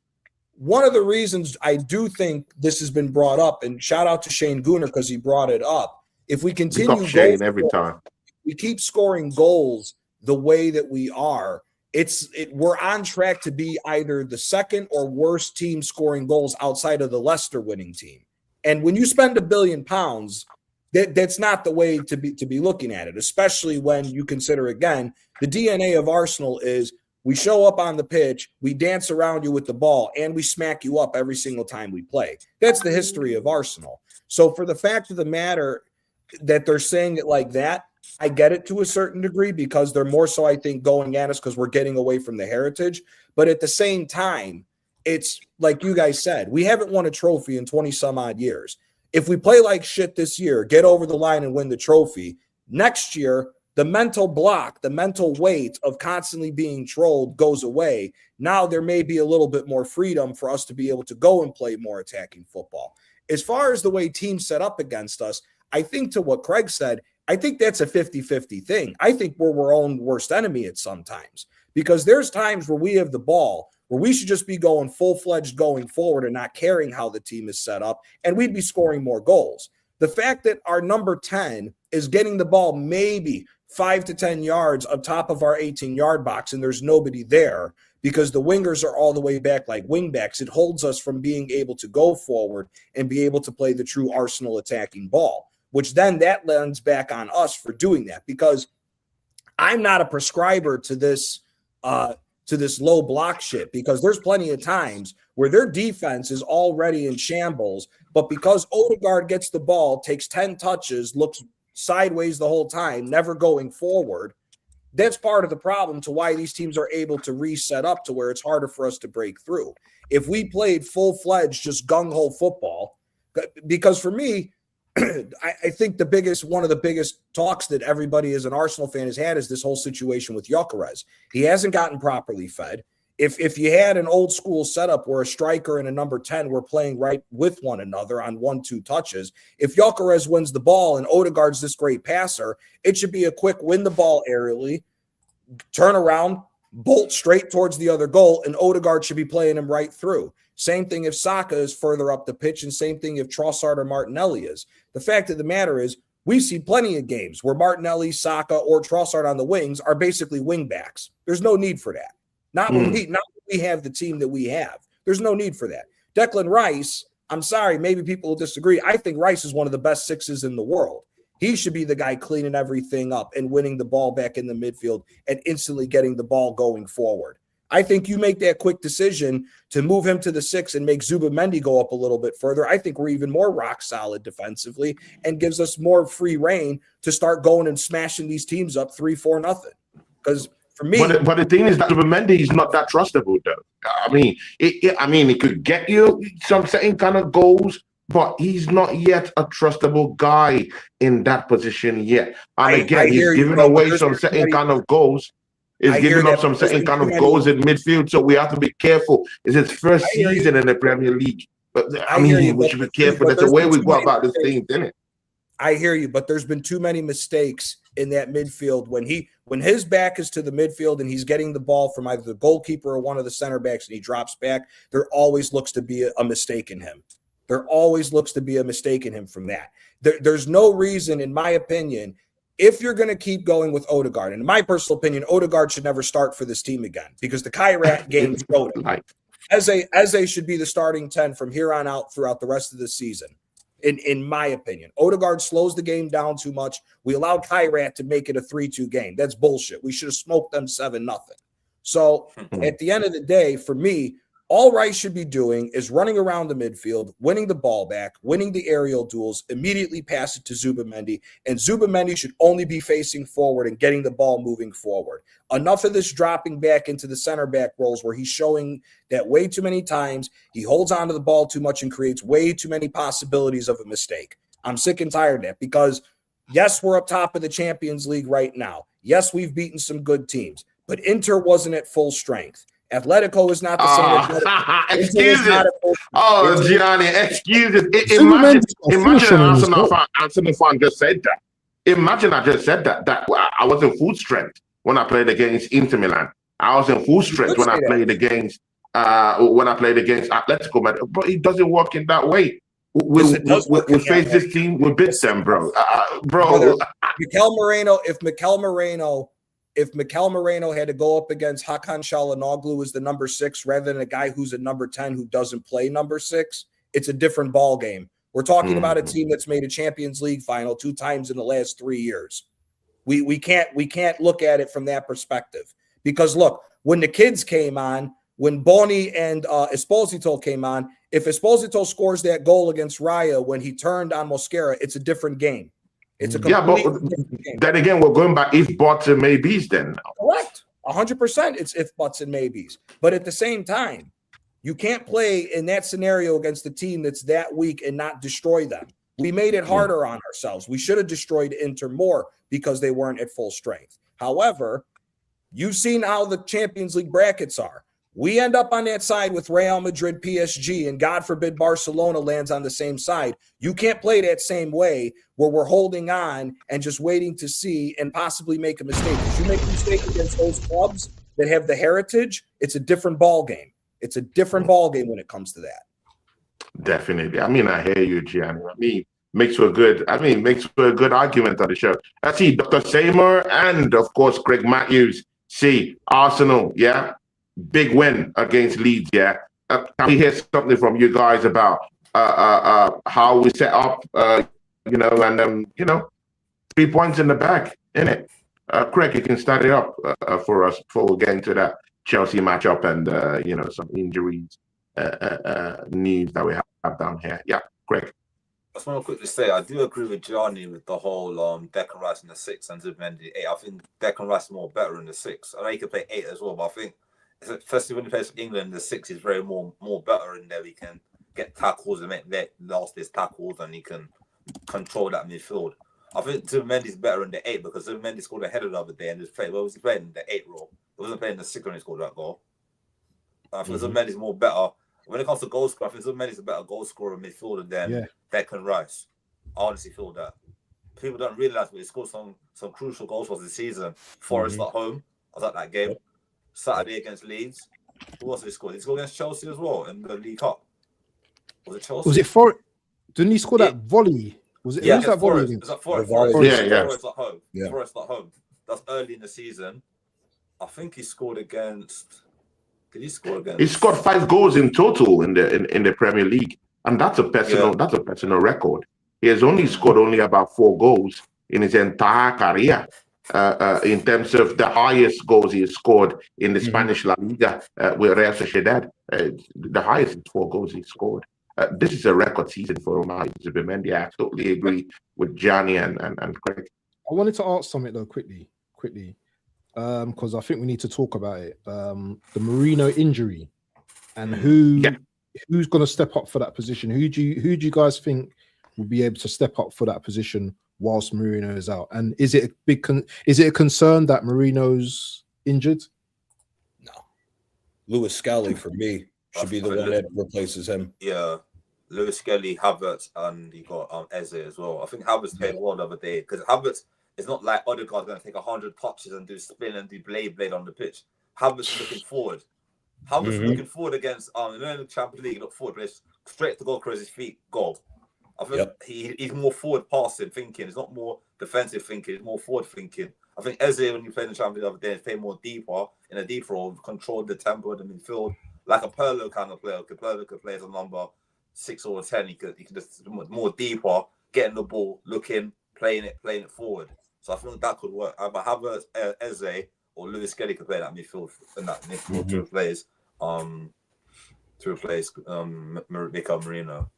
One of the reasons I do think this has been brought up, and shout out to Shane Gooner because he brought it up. If we continue Shane every time, we keep scoring goals the way that we are, we're on track to be either the second or worst team scoring goals outside of the Leicester winning team. And when you spend £1 billion, that's not the way to be looking at it, especially when you consider, again, the DNA of Arsenal is we show up on the pitch, we dance around you with the ball, and we smack you up every single time we play. That's the history of Arsenal. So for the fact of the matter that they're saying it like that, I get it to a certain degree because they're more so, I think, going at us because we're getting away from the heritage. But at the same time, it's like you guys said, we haven't won a trophy in 20 some odd years. If we play like shit this year, get over the line and win the trophy, next year, the mental block, the mental weight of constantly being trolled goes away. Now there may be a little bit more freedom for us to be able to go and play more attacking football. As far as the way teams set up against us, I think to what Craig said, I think that's a 50-50 thing. I think we're our own worst enemy at some times because there's times where we have the ball where we should just be going full-fledged going forward and not caring how the team is set up, and we'd be scoring more goals. The fact that our number 10 is getting the ball maybe 5 to 10 yards up top of our 18-yard box and there's nobody there because the wingers are all the way back like wingbacks, it holds us from being able to go forward and be able to play the true Arsenal attacking ball, which then that lends back on us for doing that because I'm not a prescriber to this low block shit because there's plenty of times where their defense is already in shambles, but because Odegaard gets the ball, takes 10 touches, looks sideways the whole time, never going forward, that's part of the problem to why these teams are able to reset up to where it's harder for us to break through. If we played full-fledged, just gung-ho football, because for me, I think one of the biggest talks that everybody as an Arsenal fan has had is this whole situation with Gyökeres. He hasn't gotten properly fed. If you had an old school setup where a striker and a number 10 were playing right with one another on 1-2 touches, if Gyökeres wins the ball and Odegaard's this great passer, it should be a quick win the ball aerially, turn around, bolt straight towards the other goal, and Odegaard should be playing him right through. Same thing if Saka is further up the pitch, and same thing if Trossard or Martinelli is. The fact of the matter is, we've seen plenty of games where Martinelli, Saka, or Trossard on the wings are basically wing backs. There's no need for that. Not when we have the team that we have. There's no need for that. Declan Rice, I'm sorry, maybe people will disagree. I think Rice is one of the best sixes in the world. He should be the guy cleaning everything up and winning the ball back in the midfield and instantly getting the ball going forward. I think you make that quick decision to move him to the 6 and make Zubimendi go up a little bit further. I think we're even more rock solid defensively and gives us more free reign to start going and smashing these teams up 3-4-0. Because for me, but the thing is that Zubimendi is not that trustable, though. I mean, it could get you some certain kind of goals, but he's not yet a trustable guy in that position yet. And again, he's giving away some certain kind of goals. Is giving up some certain kind of goals in midfield, so we have to be careful. It's his first season in the Premier League. I mean, we should be careful. That's the way we go about this thing, isn't it? I hear you, but there's been too many mistakes in that midfield when his back is to the midfield and he's getting the ball from either the goalkeeper or one of the center backs and he drops back. There always looks to be a mistake in him. There always looks to be a mistake in him from that. There's no reason, in my opinion. If you're going to keep going with Odegaard, and in my personal opinion, Odegaard should never start for this team again because the Kairat games go to Eze should be the starting 10 from here on out throughout the rest of the season, in my opinion. Odegaard slows the game down too much. We allowed Kairat to make it a 3-2 game. That's bullshit. We should have smoked them 7-0. So at the end of the day, for me, All Rice should be doing is running around the midfield, winning the ball back, winning the aerial duels, immediately pass it to Zubimendi, and Zubimendi should only be facing forward and getting the ball moving forward. Enough of this dropping back into the center back roles where he's showing that way too many times he holds onto the ball too much and creates way too many possibilities of a mistake. I'm sick and tired of that because, yes, we're up top of the Champions League right now. Yes, we've beaten some good teams, but Inter wasn't at full strength. Atletico is not the same. Excuse it. Gianni, excuse it. Imagine Arsenal fan just said that. Imagine I just said that I was in full strength when I played against Inter Milan. I was in full strength when I played against Atletico Madrid. But it doesn't work in that way. We face this team, we beat them, bro. If Mikel Moreno had to go up against Hakan Çalhanoğlu as the number 6 rather than a guy who's a number 10 who doesn't play number 6, it's a different ball game. We're talking about a team that's made a Champions League final 2 times in the last 3 years. We can't look at it from that perspective because look, when the kids came on, when Boni and Esposito came on, if Esposito scores that goal against Raya when he turned on Mosquera, it's a different game. It's a then again, we're going by if, buts, and maybes then. Correct. 100% it's if, buts, and maybes. But at the same time, you can't play in that scenario against a team that's that weak and not destroy them. We made it harder on ourselves. We should have destroyed Inter more because they weren't at full strength. However, you've seen how the Champions League brackets are. We end up on that side with Real Madrid, PSG, and God forbid Barcelona lands on the same side. You can't play that same way where we're holding on and just waiting to see and possibly make a mistake. If you make a mistake against those clubs that have the heritage, it's a different ball game. It's a different ball game when it comes to that. Definitely. I mean, I hear you, Gianni. I mean, makes for a good argument on the show. I see Dr. Seymour and, of course, Craig Matthews. See, Arsenal, yeah? Big win against Leeds, yeah. Can we hear something from you guys about how we set up, and 3 points in the bag, innit? Craig, you can start it up for us before we get into that Chelsea matchup and some injuries news that we have down here. Yeah, Craig. I just want to quickly say I do agree with Johnny with the whole Declan Rice in the 6 and Zubimendi 8. I think Declan Rice is more better in the 6. I know he can play 8 as well, but I think especially when he plays for England, the 6 is very more better in there. He can get tackles and make last his tackles, and he can control that midfield. I think Zubimendi is better in the 8 because Zubimendi scored a header the other day and just played. Where was he playing in the 8 role? He wasn't playing in the 6 when he scored that goal. I think Zubimendi is more better when it comes to goal scorer. I think Zubimendi is a better goal scorer midfielder than Declan Rice. I honestly feel that. People don't realize, but he scored some crucial goals for the season. Forest at home. I was at that game. Saturday against Leeds. Who else did he score? Did he score against Chelsea as well in the League Cup? Was it Chelsea? Was it for? Didn't he score that volley? Was it? Yeah, that volley? Is that Forest? Yeah. Forest at home. Yeah. Forest at home. That's early in the season. I think he scored against. Did he score against? He scored 5 goals in total in the Premier League, and that's a personal record. He has only scored about 4 goals in his entire career. In terms of the highest goals he has scored in the Spanish La Liga with Real Sociedad, the highest is 4 goals he scored. This is a record season for Omar Zubimendi. I totally agree with Gianni and Craig. I wanted to ask something though, quickly, because I think we need to talk about it. The Marino injury and who's going to step up for that position. Who do you guys think will be able to step up for that position whilst Marino is out? And is it a concern that Marino's injured? No. Lewis Skelly for me should be the one that replaces him. Yeah. Lewis Skelly, Havertz, and you got Eze as well. I think Havertz played well the other day because Havertz is not like Odegaard's going to take 100 touches and do spin and do blade on the pitch. Havertz is looking forward. Havertz looking forward against in the Champions League, look forward, but it's straight to goal across his feet, goal. I think he's more forward passing thinking. It's not more defensive thinking. It's more forward thinking. I think Eze, when you played in the Champions League the other day, is playing more deeper in a deeper role, controlled the tempo of the midfield, like a Pirlo kind of player. Pirlo could play as a number 6 or 10. He could just more deeper, getting the ball, looking, playing it forward. So I think that could work. Either Havertz, Eze, or Lewis Skelly could play that midfield and that midfield two players. to replace Mikel Merino.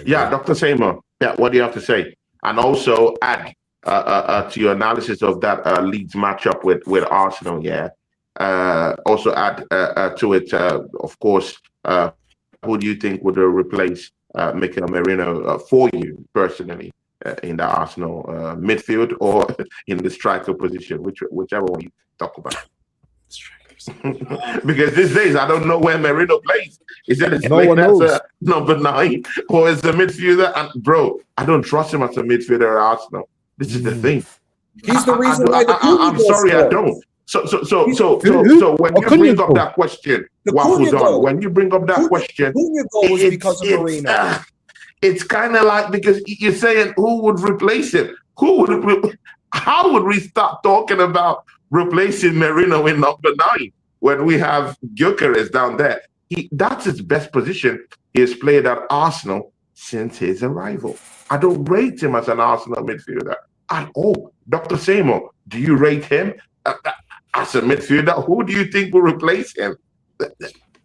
Yeah, Dr. Seymour. Yeah, what do you have to say? And also add to your analysis of that Leeds matchup with Arsenal. Yeah. Also add to it, of course. Who do you think would replace Mikel Merino for you personally in the Arsenal midfield or in the striker position, whichever one you talk about? Because these days I don't know where Merino plays. Is it as playing as a number 9 or as a midfielder? And bro, I don't trust him as a midfielder at Arsenal. This is the thing. He's the reason why I'm sorry, I don't. So when you bring up that question, when you bring up that question, was because of Merino. It's kind of like, because you're saying who would replace him? How would we stop talking about replacing Merino in number 9 when we have Gyökeres down there? That's his best position. He has played at Arsenal since his arrival. I don't rate him as an Arsenal midfielder at all. Dr. Seymour, do you rate him as a midfielder? Who do you think will replace him?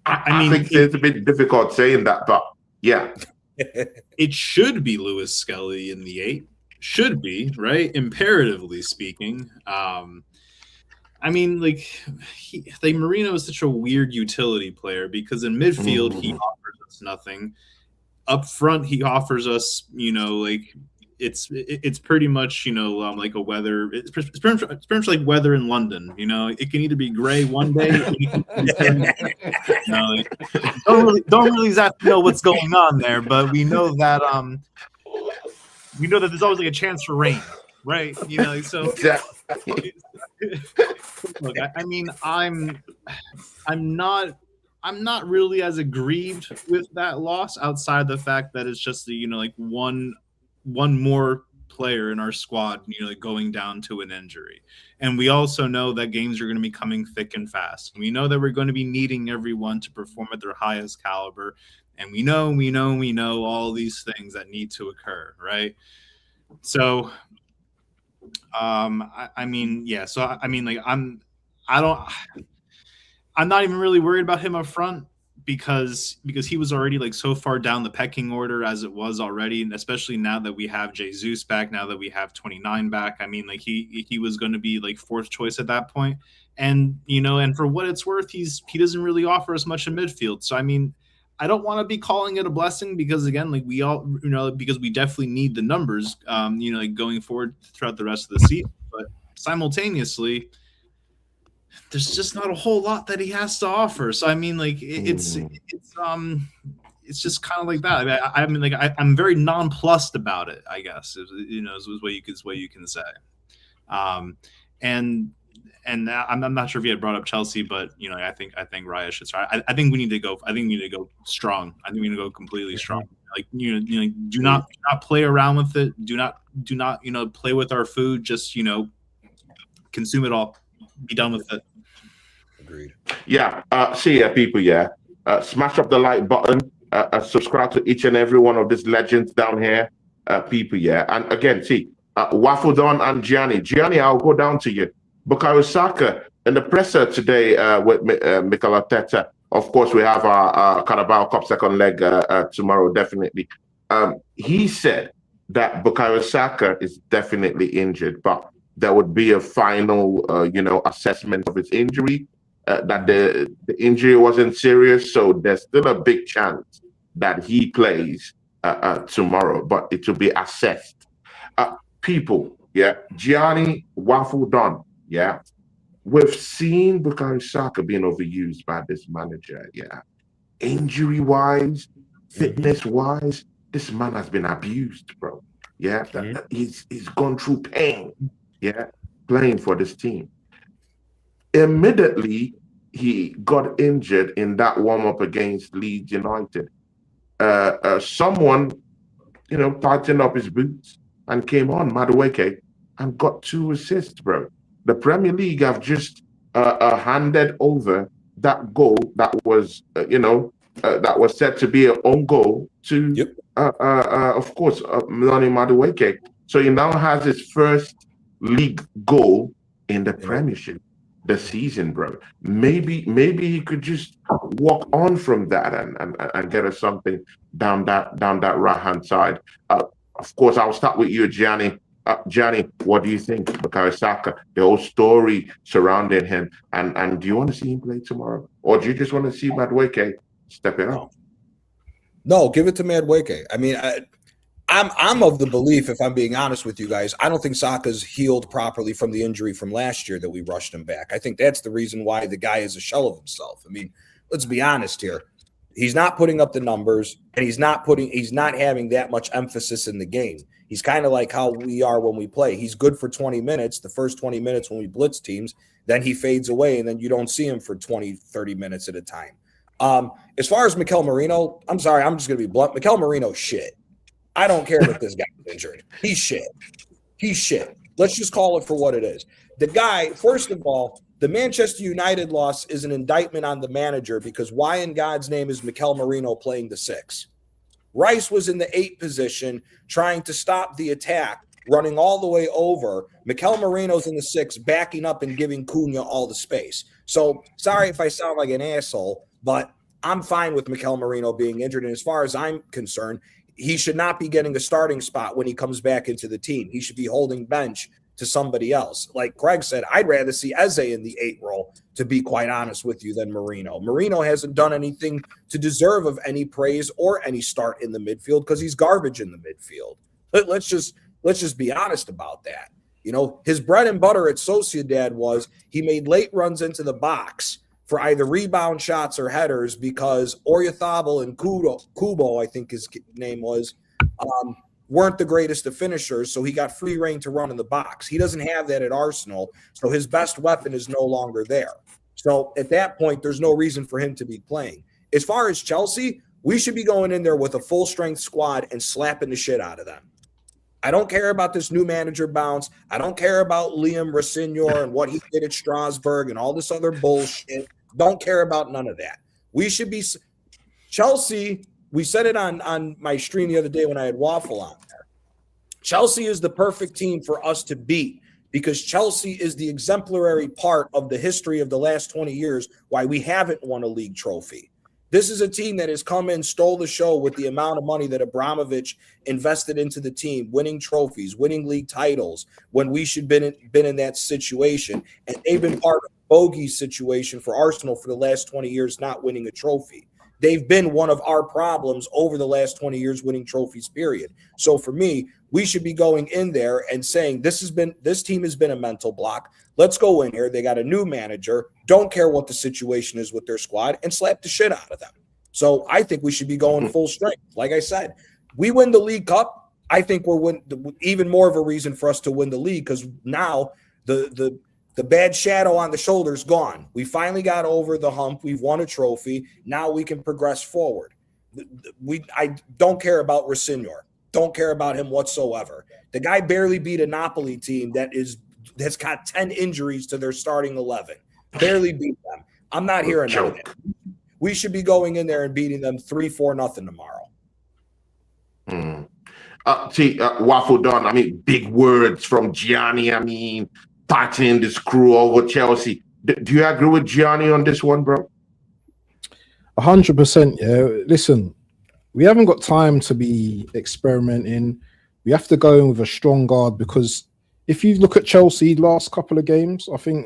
I think it's a bit difficult saying that, but yeah. It should be Lewis Skelly in the 8. Should be, right? Imperatively speaking. Merino is such a weird utility player because in midfield he offers us nothing. Up front he offers us, it's pretty much like a weather. It's pretty much like weather in London. It can either be gray one day. Don't really exactly know what's going on there, but we know that there's always like a chance for rain, right? So. Look, I'm not really as aggrieved with that loss outside the fact that it's just one more player in our squad, going down to an injury. And we also know that games are going to be coming thick and fast. We know that we're going to be needing everyone to perform at their highest caliber. And we know all these things that need to occur, right? So, I'm not even really worried about him up front because he was already so far down the pecking order as it was already, and especially now that we have Jesus back, now that we have 29 back. He was going to be fourth choice at that point, and and for what it's worth, he doesn't really offer us much in midfield. So I don't want to be calling it a blessing because again, we all because we definitely need the numbers, going forward throughout the rest of the season, but simultaneously, there's just not a whole lot that he has to offer. So it's just kind of like that. I'm very nonplussed about it, I guess. Is what you can say. And I'm not sure if you had brought up Chelsea, but I think Raya should start. I think we need to go. I think we need to go strong. I think we need to go completely strong. Do not play around with it. Do not play with our food. Just consume it all. Be done with it. Agreed. Yeah. People. Yeah. Smash up the like button. Subscribe to each and every one of these legends down here. People. Yeah. And again, Waffle Don and Gianni. Gianni, I'll go down to you. Bukayo Saka in the presser today with Mikel Arteta. Of course, we have our Carabao Cup second leg tomorrow, definitely. He said that Bukayo Saka is definitely injured, but there would be a final, assessment of his injury, that the injury wasn't serious. So there's still a big chance that he plays tomorrow, but it will be assessed. People, yeah, Gianni, Waffle Don. Yeah, we've seen Bukayo Saka being overused by this manager. Yeah, injury-wise, fitness-wise, this man has been abused, bro. Yeah, he's gone through pain. Yeah, playing for this team. Immediately, he got injured in that warm-up against Leeds United. Someone, tightened up his boots and came on, Madueke, and got 2 assists, bro. The Premier League have just handed over that goal that was, that was said to be an own goal to, of course, Milani Madueke. So he now has his first league goal in the Premiership. the season, bro. Maybe he could just walk on from that and get us something down that right hand side. Of course, I'll start with you, Gianni. Gianni, what do you think? Bukayo Saka, the whole story surrounding him, and do you want to see him play tomorrow, or do you just want to see Madueke step it up? No, give it to Madueke. I mean, I'm of the belief, if I'm being honest with you guys, I don't think Saka's healed properly from the injury from last year that we rushed him back. I think that's the reason why the guy is a shell of himself. I mean, let's be honest here. He's not putting up the numbers, and he's not having that much emphasis in the game. He's kind of like how we are when we play. He's good for 20 minutes, the first 20 minutes when we blitz teams, then he fades away, and then you don't see him for 20, 30 minutes at a time. As far as Mikel Merino, I'm sorry, I'm just going to be blunt. Mikel Merino's shit. I don't care that this guy's injured. He's shit. He's shit. Let's just call it for what it is. The guy, first of all, the Manchester United loss is an indictment on the manager, because why in God's name is Mikel Merino playing the 6? Rice was in the 8 position trying to stop the attack, running all the way over. Mikel Merino's in the 6, backing up and giving Cunha all the space. So sorry if I sound like an asshole, but I'm fine with Mikel Merino being injured. And as far as I'm concerned, he should not be getting a starting spot when he comes back into the team. He should be holding bench to somebody else. Like Craig said, I'd rather see Eze in the 8 role, to be quite honest with you, than Merino. Merino hasn't done anything to deserve of any praise or any start in the midfield, because he's garbage in the midfield. Let's just be honest about that. You know, his bread and butter at Sociedad was he made late runs into the box for either rebound shots or headers, because Oyarzabal and Kubo, I think his name was, weren't the greatest of finishers, so he got free reign to run in the box. He doesn't have that at Arsenal, so his best weapon is no longer there. So at that point, there's no reason for him to be playing. As far as Chelsea, we should be going in there with a full-strength squad and slapping the shit out of them. I don't care about this new manager bounce. I don't care about Liam Rossignol and what he did at Strasbourg and all this other bullshit. Don't care about none of that. We should be – Chelsea – we said it on my stream the other day when I had Waffle on there. Chelsea is the perfect team for us to beat, because Chelsea is the exemplary part of the history of the last 20 years why we haven't won a league trophy. This is a team that has come in, stole the show with the amount of money that Abramovich invested into the team, winning trophies, winning league titles, when we should have been in that situation. And they've been part of the bogey situation for Arsenal for the last 20 years, not winning a trophy. They've been one of our problems over the last 20 years, winning trophies, period. So for me, we should be going in there and saying, this team has been a mental block. Let's go in here. They got a new manager. Don't care what the situation is with their squad, and slap the shit out of them. So I think we should be going full strength. Like I said, we win the League Cup. I think we're even more of a reason for us to win the league, because now the bad shadow on the shoulder is gone. We finally got over the hump. We've won a trophy. Now we can progress forward. I don't care about Rossignol. Don't care about him whatsoever. The guy barely beat a Napoli team that's got 10 injuries to their starting 11. Barely beat them. I'm not hearing that. We should be going in there and beating them 3-4-0 tomorrow. Waffle done. I mean, big words from Gianni. I mean, tightening the screw over Chelsea. Do you agree with Gianni on this one, bro? 100%. Yeah. Listen, we haven't got time to be experimenting. We have to go in with a strong guard, because if you look at Chelsea last couple of games, I think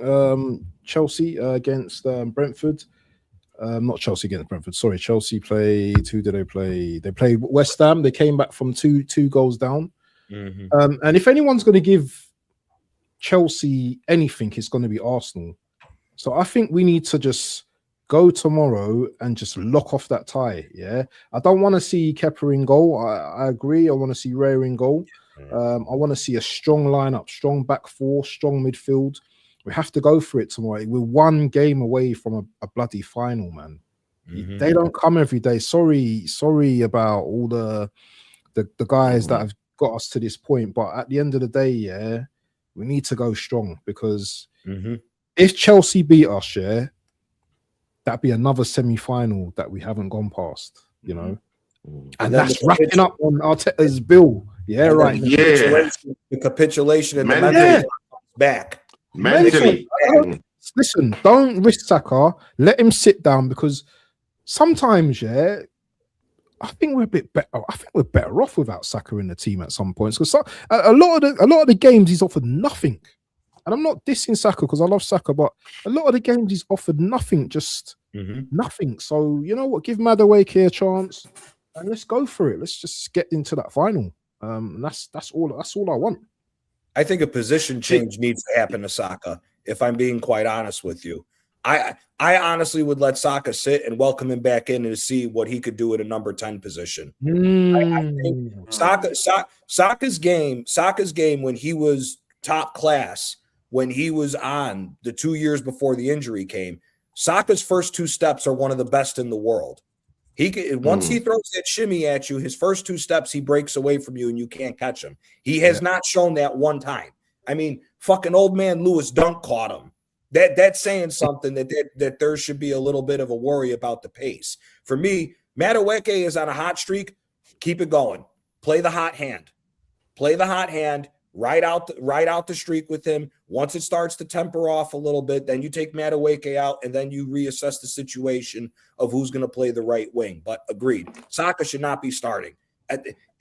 Chelsea against Brentford. Not Chelsea against Brentford. Sorry, Chelsea played. Who did they play? They played West Ham. They came back from two goals down. Mm-hmm. And if anyone's going to give Chelsea anything, it's going to be Arsenal. So I think we need to just go tomorrow and just lock off that tie. Yeah, I don't want to see Kepa in goal. I agree. I want to see Raya in goal. I want to see a strong lineup, strong back four, strong midfield. We have to go for it tomorrow. We're one game away from a bloody final, man. Mm-hmm. They don't come every day. Sorry about all the guys that have got us to this point. But at the end of the day, yeah, we need to go strong, because if Chelsea beat us, yeah, that'd be another semi-final that we haven't gone past, you know. And that's wrapping up on Arteta's bill. Yeah, right. The capitulation and the back. Mentally. listen, don't risk Saka. Let him sit down because sometimes, yeah, I think we're a bit better. I think we're better off without Saka in the team at some points because a lot of the games he's offered nothing. And I'm not dissing Saka because I love Saka, but a lot of the games he's offered nothing, just nothing. So you know what? Give Madueke a chance and let's go for it. Let's just get into that final. And that's all I want. I think a position change needs to happen to Saka, if I'm being quite honest with you. I honestly would let Saka sit and welcome him back in and see what he could do at a number 10 position. I think Saka's game when he was top class, when he was on the 2 years before the injury came, Saka's first 2 steps are one of the best in the world. Once he throws that shimmy at you, his first 2 steps, he breaks away from you and you can't catch him. He has not shown that one time. I mean, fucking old man Lewis Dunk caught him. That's saying something that there should be a little bit of a worry about the pace. For me, Madueke is on a hot streak. Keep it going. Play the hot hand. Ride out the streak with him. Once it starts to temper off a little bit, then you take Madueke out and then you reassess the situation of who's going to play the right wing. But agreed, Saka should not be starting.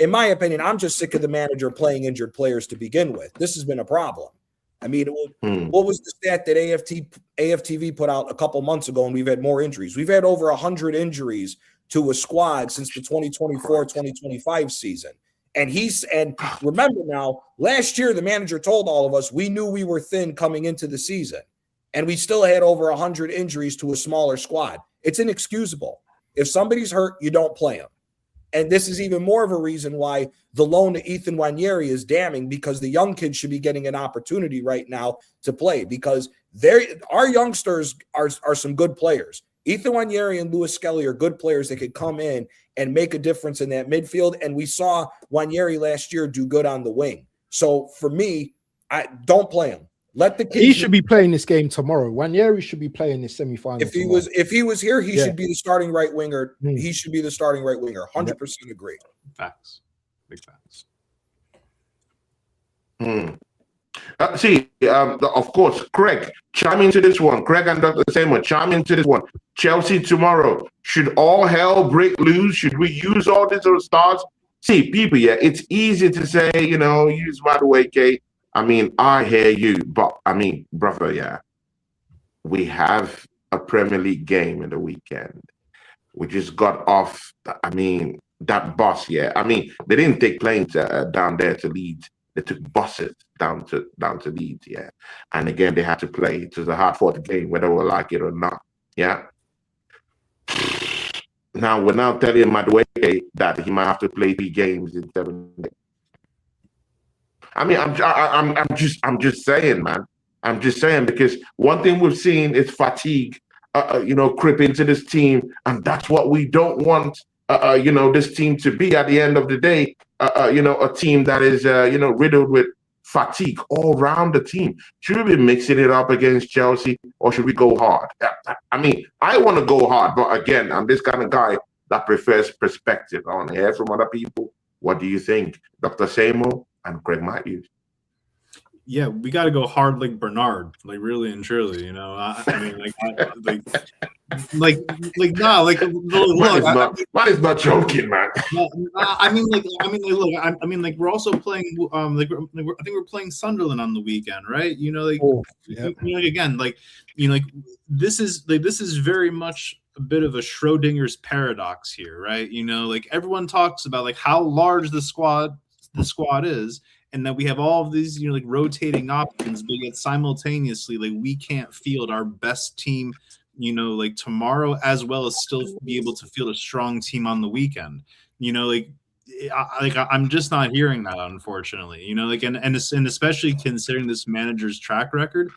In my opinion, I'm just sick of the manager playing injured players to begin with. This has been a problem. I mean, what was the stat that AFTV put out a couple months ago, and we've had more injuries? We've had over 100 injuries to a squad since the 2024-2025 season. And remember now, last year, the manager told all of us we knew we were thin coming into the season, and we still had over 100 injuries to a smaller squad. It's inexcusable. If somebody's hurt, you don't play them. And this is even more of a reason why the loan to Ethan Nwaneri is damning, because the young kids should be getting an opportunity right now to play, because our youngsters are some good players. Ethan Nwaneri and Lewis Skelly are good players that could come in and make a difference in that midfield. And we saw Nwaneri last year do good on the wing. So for me, I don't play him. Let the kids. He should be playing this game tomorrow. Nwaneri should be playing this semifinal. If he was here, he should be the starting right winger. He should be the starting right winger. 100% agree. Facts. Big facts. Of course, Craig, chime into this one. Craig and Dr. Seymour, chime into this one. Chelsea tomorrow. Should all hell break loose? Should we use all these stars? See, people, it's easy to say, use Madueke. I mean, I hear you, but I mean, brother, we have a Premier League game in the weekend. We just got off, that bus, I mean, they didn't take planes down there to Leeds. They took buses down to Leeds, And again, they had to play. It was a hard-fought game, whether we like it or not, Now, we're now telling Madueke that he might have to play 3 games in 7 days. I mean, I'm just saying, man. I'm just saying, because one thing we've seen is fatigue, creep into this team, and that's what we don't want. This team to be at the end of the day. A team that is, riddled with fatigue all around the team. Should we be mixing it up against Chelsea, or should we go hard? I mean, I want to go hard, but again, I'm this kind of guy that prefers perspective. I want to hear from other people. What do you think, Dr. Seymour and Craig Matthews? Yeah, we got to go hard like Bernard, like really and truly, I mean, Man is not joking, man. Look, we're also playing, I think we're playing Sunderland on the weekend, right? This is very much a bit of a Schrodinger's paradox here, right? Everyone talks about how large the squad is, and that we have all of these, rotating options, but yet simultaneously, we can't field our best team, tomorrow, as well as still be able to field a strong team on the weekend. I'm just not hearing that, unfortunately. And especially considering this manager's track record,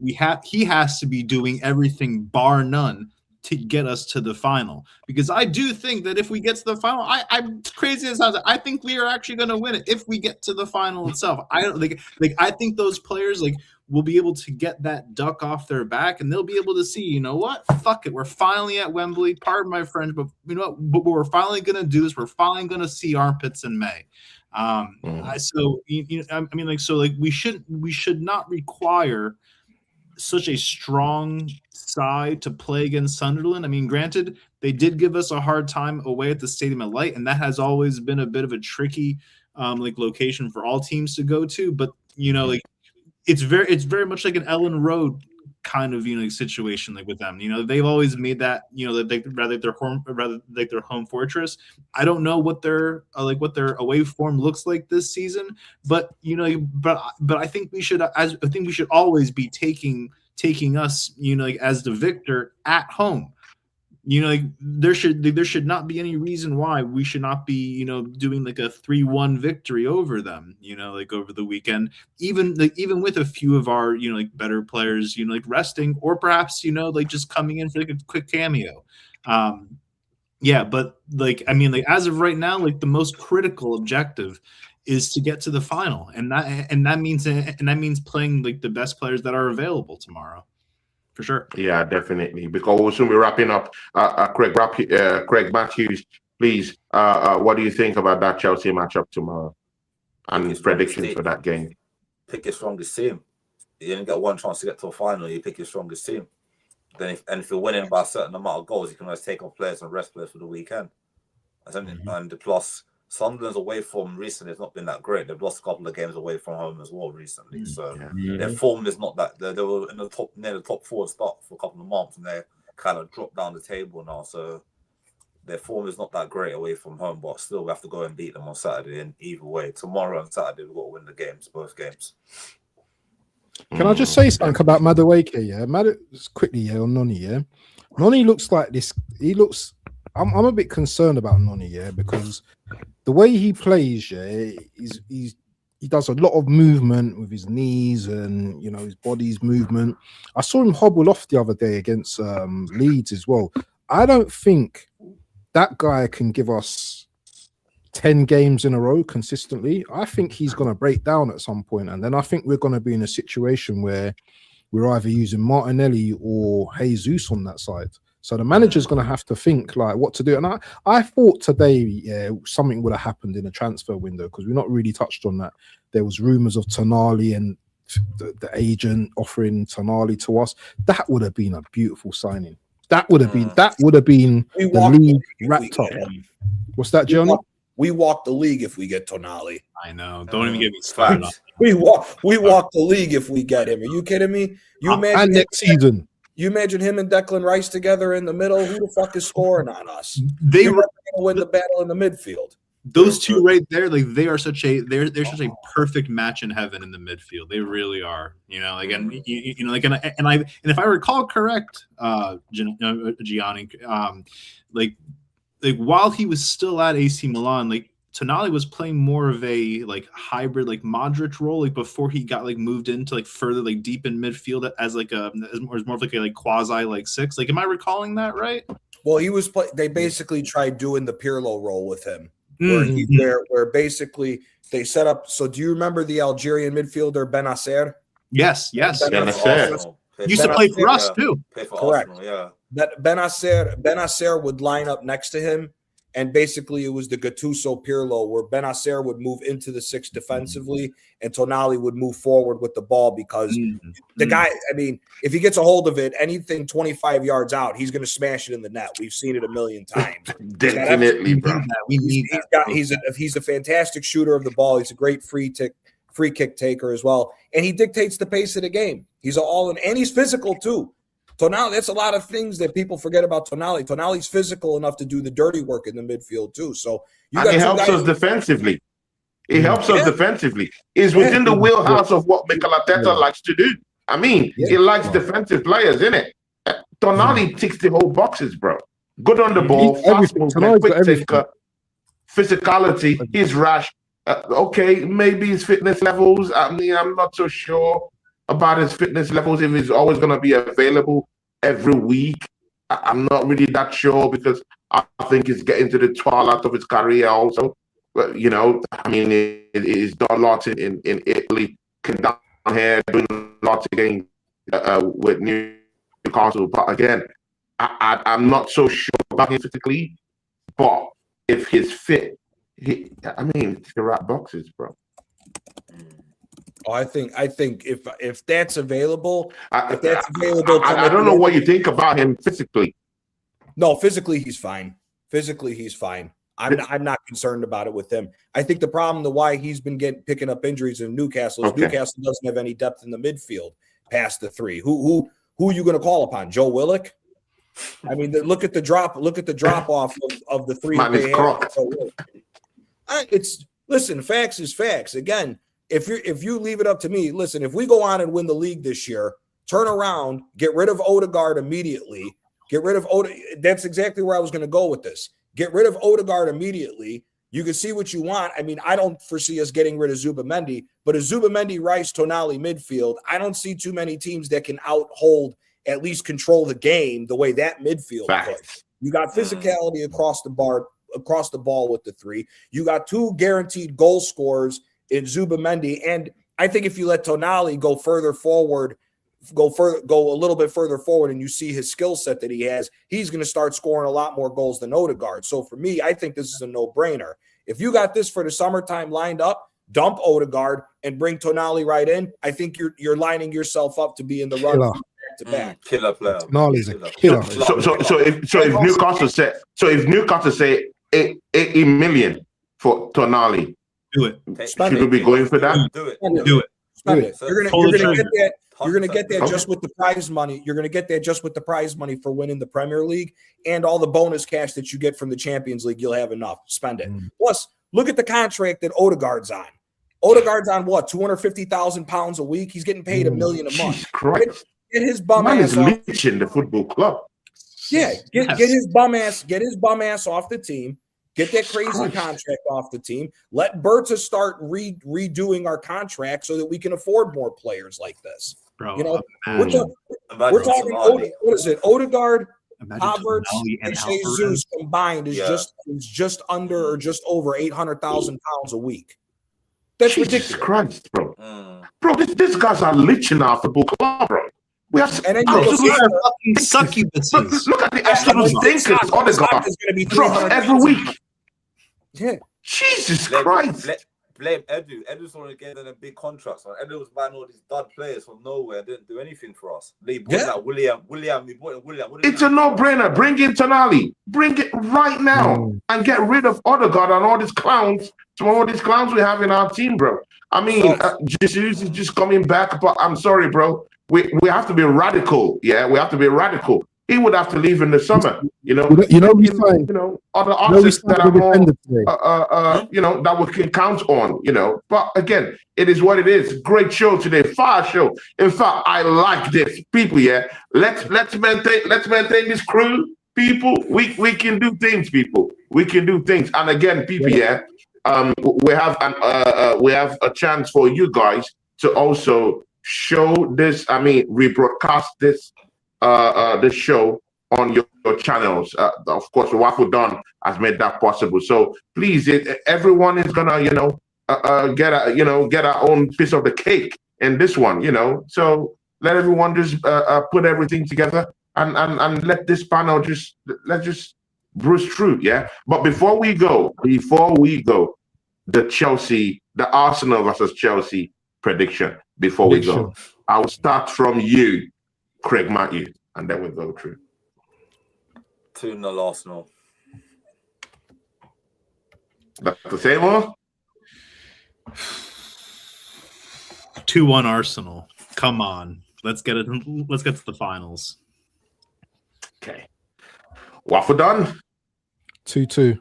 he has to be doing everything bar none to get us to the final, because I do think that if we get to the final, I'm crazy as sounds, I think we are actually going to win it if we get to the final itself. I don't I think those players will be able to get that duck off their back, and they'll be able to see, what, fuck it, we're finally at Wembley. Pardon my French, but but we're finally going to do this. We're finally going to see armpits in May. We should not require such a strong side to play against Sunderland. I mean, granted, they did give us a hard time away at the Stadium of Light, and that has always been a bit of a tricky location for all teams to go to. But like it's very much like an Ellen Road kind of situation with them. They've always made that their home fortress. I don't know what their away form looks like this season, but but I think we should always be taking us as the victor at home. There should not be any reason why we should not be doing like a 3-1 victory over them over the weekend, even with a few of our better players resting, or perhaps just coming in for like a quick cameo. But as of right now, the most critical objective is to get to the final, and that means playing the best players that are available tomorrow. For sure. Yeah, definitely. Because we'll soon be wrapping up. Craig Matthews, please. What do you think about that Chelsea matchup tomorrow? And his predictions for that game? Pick your strongest team. You only get one chance to get to a final. You pick your strongest team. Then, if you're winning by a certain amount of goals, you can always take off players and rest players for the weekend. And plus, Sunderland's away form recently has not been that great. They've lost a couple of games away from home as well recently. So their form is not that. They were in the top, near the top 4 start for a couple of months, and they kind of dropped down the table now. So their form is not that great away from home, but still we have to go and beat them on Saturday. And either way, tomorrow and Saturday we've got to win the games, both games. Can I just say something about Madueke? Yeah, quickly. On Noni. Yeah, Noni looks like this. He looks. I'm a bit concerned about Noni, because the way he plays, he does a lot of movement with his knees and his body's movement. I saw him hobble off the other day against Leeds as well. I don't think that guy can give us 10 games in a row consistently. I think he's going to break down at some point, and then I think we're going to be in a situation where we're either using Martinelli or Jesus on that side. So the manager's going to have to think what to do. And I thought today, something would have happened in the transfer window, because we've not really touched on that. There was rumours of Tonali and the agent offering Tonali to us. That would have been a beautiful signing. That would have been the league wrapped up. What's that, Johnny? We walk the league if we get Tonali. I know. Don't even get me started. We walk the league if we get him. Are you kidding me? And next season. You imagine him and Declan Rice together in the middle? Who the fuck is scoring on us? They're going to win the battle in the midfield. Those two right there, they're such a perfect match in heaven in the midfield. They really are. And if I recall correct, Gianni, while he was still at AC Milan, Tonali was playing more of a hybrid Modric role before he got moved into further deep in midfield as more of a quasi 6. Am I recalling that right? Well, he was they basically tried doing the Pirlo role with him, where basically they set up. So do you remember the Algerian midfielder Benacer? Yes. Benacer used to play for us too. Correct. Arsenal, Benacer would line up next to him. And basically, it was the Gattuso Pirlo, where Benacer would move into the 6 defensively, and Tonali would move forward with the ball, because the guy, if he gets a hold of it, anything 25 yards out, he's going to smash it in the net. We've seen it a million times. Definitely, bro. He's a fantastic shooter of the ball. He's a great free kick taker as well, and he dictates the pace of the game. He's all in, and he's physical too. Tonali, that's a lot of things that people forget about Tonali. Tonali's physical enough to do the dirty work in the midfield too. So he helps us defensively. He's within the wheelhouse of what Mikel Arteta likes to do. He likes defensive players, innit? Tonali ticks the whole boxes, bro. Good on the ball, fast movement, quick taker, physicality. He's rash. Maybe his fitness levels. I'm not so sure about his fitness levels, if he's always going to be available every week. I'm not really that sure, because I think he's getting to the twilight of his career also. But, he's done a lot in Italy, came down here, doing lots of games with Newcastle. But again, I'm not so sure about him physically, but if he's fit, he can wrap boxes, bro. Oh, I think if that's available, I come at don't the know end what of you think about him physically. No, physically he's fine. Physically he's fine. I'm not concerned about it with him. I think the problem to why he's been picking up injuries in Newcastle is Newcastle doesn't have any depth in the midfield past the three. Who are you going to call upon? Joe Willock? I mean, look at the drop off of the three Man, that they it's crocked. have. Listen, facts is facts. Again, if you leave it up to me, listen, if we go on and win the league this year, turn around, get rid of Odegaard immediately. Get rid of That's exactly where I was going to go with this. Get rid of Odegaard immediately. You can see what you want. I mean, I don't foresee us getting rid of Zubamendi, but a Zubamendi, Rice, Tonali midfield, I don't see too many teams that can outhold, at least control the game the way that midfield plays. You got physicality across the ball with the three. You got two guaranteed goal scorers in Zubamendi, and I think if you let Tonali go a little bit further forward and you see his skill set that he has, he's going to start scoring a lot more goals than Odegaard. So for me, I think this is a no-brainer. If you got this for the summertime lined up, dump Odegaard and bring Tonali right in. I think you're lining yourself up to be in the run back to back. Killer player. Tonali's a killer. So if Newcastle say 80 million for Tonali, Do it. should we be going for that? Do it. Do it. Spend it. You're gonna get that. You're going to get that Okay. just with the prize money. You're going to get that just with the prize money for winning the Premier League and all the bonus cash that you get from the Champions League. You'll have enough. Spend it. Plus, look at the contract that Odegaard's on. Odegaard's on what? £250,000 a week. He's getting paid $1 million a month. Jesus Christ. Get his bum Man ass is off. leeching the football club. Yeah, get his bum ass off the team. Get that crazy contract off the team. Let Berta start redoing our contract so that we can afford more players like this. Bro, You know, imagine, we're talking. What is it? Odegaard, imagine Havertz, Tonali and Alvarez. Jesus combined is just under or just over £800,000 a week. That's Jesus ridiculous. Christ, bro. Bro, these guys are leeching our football club, bro. We have And then absolutely Fucking succubuses. look at the absolute stinkers on the guard. is going to be Drops every week. Yeah. Jesus Christ. Blame Edu. Edu's only getting them big contracts. Man. Edu was buying all these dud players from nowhere. Didn't do anything for us. They bought that William. We bought William. It's a no-brainer. Bring in Tonali. Bring it right now and get rid of Odegaard and all these clowns. Some of all these clowns we have in our team, bro. I mean, Jesus is just coming back, but I'm sorry, bro. We have to be radical. Yeah, we have to be radical. He would have to leave in the summer. You know, other options that are more, that we can count on. You know, but again, it is what it is. Great show today, fire show. In fact, I like this, people. Yeah, let's maintain this crew, people. We can do things, people. We can do things. And again, people. Yeah, we have a chance for you guys to also show this. I mean, rebroadcast this. This show on your channels. Of course, Waffle Don has made that possible. So please, everyone is gonna, get our own piece of the cake in this one. So let everyone just put everything together and let this panel let's just bruise through. Yeah. But before we go, the Arsenal versus Chelsea prediction. Before we go, I'll start from you, Craig Matthew, and then we'll go through. 2-0 Arsenal. That's the same one? 2-1 Arsenal. Come on. Let's get to the finals. Okay. Waffle done? 2-2.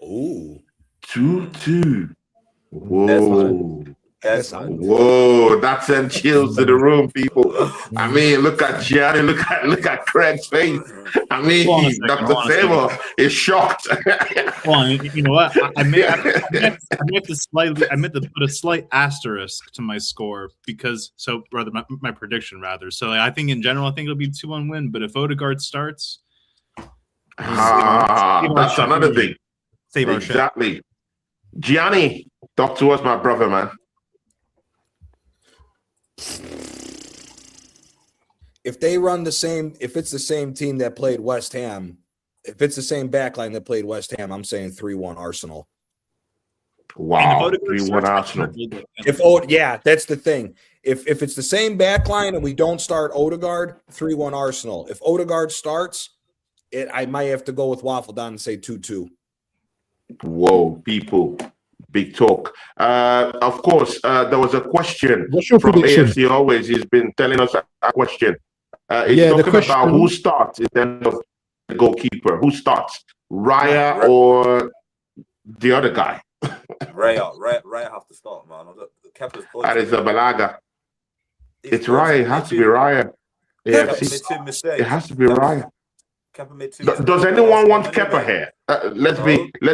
Ooh. 2-2. Whoa. Whoa, that sent chills to the room, people. I mean, look at Gianni, look at Craig's face. I mean, Dr. Sabo is shocked. Well, you know what? I meant to put a slight asterisk to my score my prediction rather. So I think in general, I think it'll be 2-1 win. But if Odegaard starts, that's another thing. Save our shit. Exactly. Gianni, talk to us, my brother, man. If it's the same team that played West Ham, if it's the same backline that played West Ham, I'm saying 3-1 Arsenal. Wow, And if Odegaard 3-1 starts, Arsenal. Yeah, that's the thing. If it's the same back line and we don't start Odegaard, 3-1 Arsenal. If Odegaard starts, I might have to go with Waffle Down and say 2-2. Whoa, people, big talk. Of course, there was a question What's your from prediction? AFC Always. He's been telling us a question. He's Yeah, the talking about question- who starts instead of the goalkeeper. Who starts, Raya Right. or the other guy? Raya have to start, man. Kepa's That is a Balaga. It's poisoned. Raya. It has to be Raya. Kepa made AFC. two mistakes. It has to be Raya. Kepa made two Does mistakes. anyone want Anyway. Kepa here? Let's No.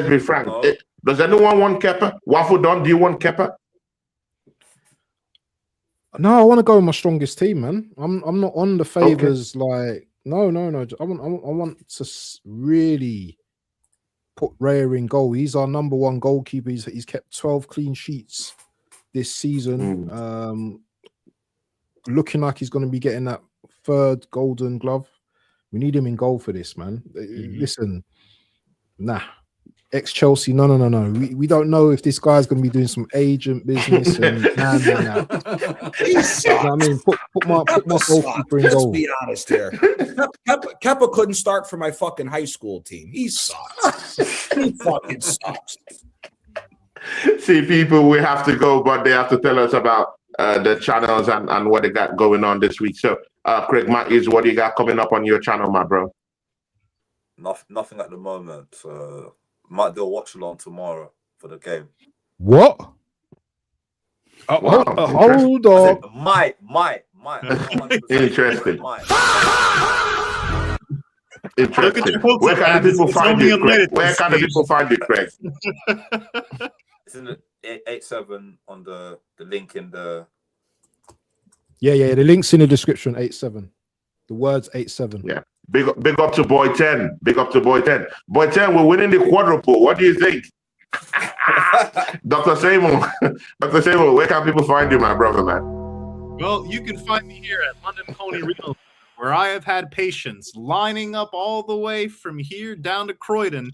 be frank. No. Does anyone want Kepa? Waffle Don, do you want Kepa? No, I want to go with my strongest team, man. I'm not on the favors. Like, no. I want to really put Raya in goal. He's our number one goalkeeper. He's kept 12 clean sheets this season. Looking like he's going to be getting that third Golden Glove. We need him in goal for this, man. Listen, ex-Chelsea, no. We don't know if this guy's going to be doing some agent business. And nah. You know what I mean? Put my goalkeeper in Let's goal. be honest here. Kepa couldn't start for my fucking high school team. He sucks. He fucking sucks. See, people, we have to go, but they have to tell us about the channels and what they got going on this week. So, Craig Matthews, what do you got coming up on your channel, my bro? Nothing at the moment. Might do a watch along tomorrow for the game. What? Wow, Hold on. Might. Interesting. Might. Interesting. Where can the people find you, Craig? Where can the people find you, Craig? It's in the 87 on the link in the. Yeah. The link's in the description. 87. The words 87. Yeah. Big up to Boy 10. Big up to Boy 10. Boy 10, we're winning the quadruple. What do you think? Dr. Seymour, where can people find you, my brother, man? Well, you can find me here at London Coney Renal, where I have had patients lining up all the way from here down to Croydon,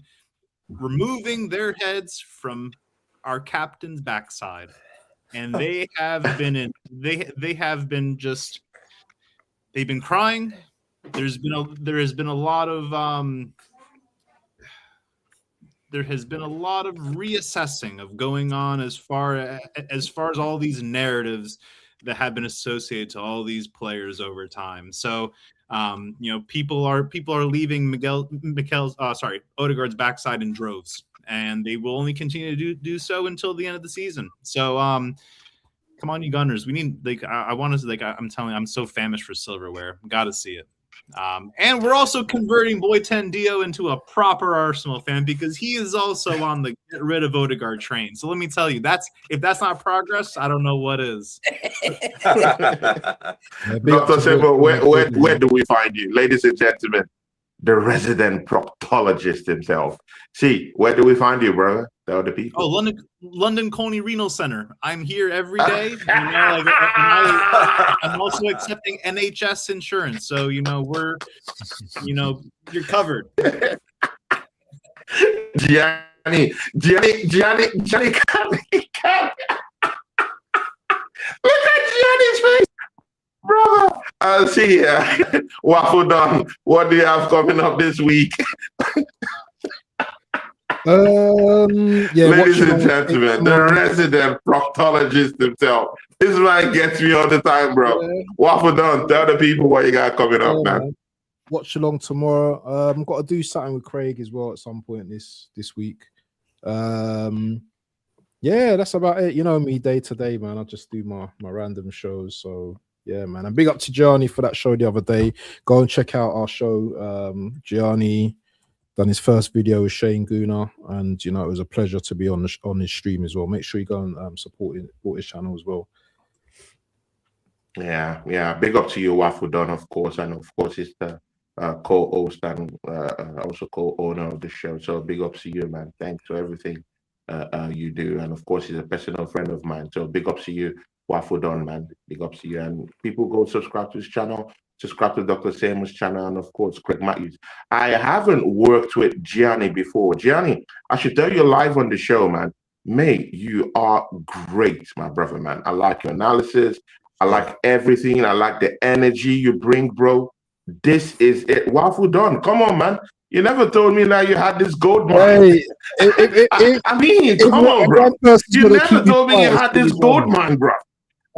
removing their heads from our captain's backside. And they have been they've been crying. There has been a lot of reassessing of going on as far as all these narratives that have been associated to all these players over time. So people are leaving Odegaard's backside in droves, and they will only continue to do so until the end of the season. So come on, you Gunners. We need I'm telling you, I'm so famished for silverware. Gotta see it. And we're also converting Boy 10 Dio into a proper Arsenal fan, because he is also on the get rid of Odegaard train. So let me tell you, if that's not progress, I don't know what is. Dr. Sebo, where do we find you? Ladies and gentlemen, the resident proctologist himself. See, where do we find you, brother? The other people. Oh, London Coney Renal Center. I'm here every day. I'm also accepting NHS insurance. So, you're covered. Gianni, look at Gianni's face, brother. I'll see ya. Waffle Don, what do you have coming up this week? Ladies and gentlemen, the resident proctologist himself. This man gets me all the time, bro. Waffle Don, tell the people what you got coming up, man. Watch along tomorrow. I've got to do something with Craig as well at some point this week. That's about it. You know me, day to day, man. I just do my random shows. So yeah, man. And big up to Gianni for that show the other day. Go and check out our show. Gianni done his first video with Shane Guna, and it was a pleasure to be on his stream as well. Make sure you go and support his channel as well. Yeah. Big up to you, Waffle Don, of course, and of course he's the co-host and also co-owner of the show. So big up to you, man. Thanks for everything you do, and of course he's a personal friend of mine. So big up to you, Waffle Don, man. Big up to you, and people go subscribe to his channel. Subscribe to Dr. Seymour's channel, and of course, Craig Matthews. I haven't worked with Gianni before. Gianni, I should tell you live on the show, man. mate, you are great, my brother, man. I like your analysis. I like everything. I like the energy you bring, bro. This is it. Waffle done. Come on, man. You never told me that you had this gold mine. Hey, I mean, come on, bro. You never told me you had this gold mine, bro.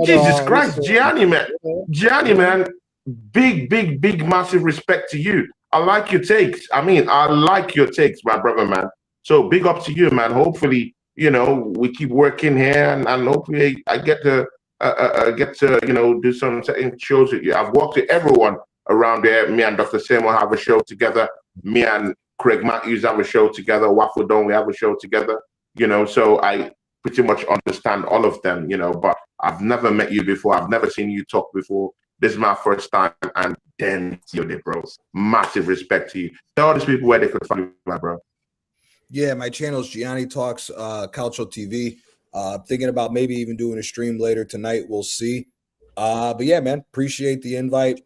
Jesus Christ, Gianni, man. Gianni, man. Big, massive respect to you. I like your takes. I mean, I like your takes, my brother, man. So big up to you, man. Hopefully, we keep working here, and hopefully I get to do some shows with you. I've worked with everyone around there. Me and Dr. Samuel have a show together. Me and Craig Matthews have a show together. Waffle Dome, we have a show together. So I pretty much understand all of them. But I've never met you before. I've never seen you talk before. This is my first time, and then you're there, bros. Massive respect to you. Tell these people where they could find you, my bro. Yeah, my channel is Gianni Talks Calcio TV. Thinking about maybe even doing a stream later tonight. We'll see. But yeah, man, appreciate the invite.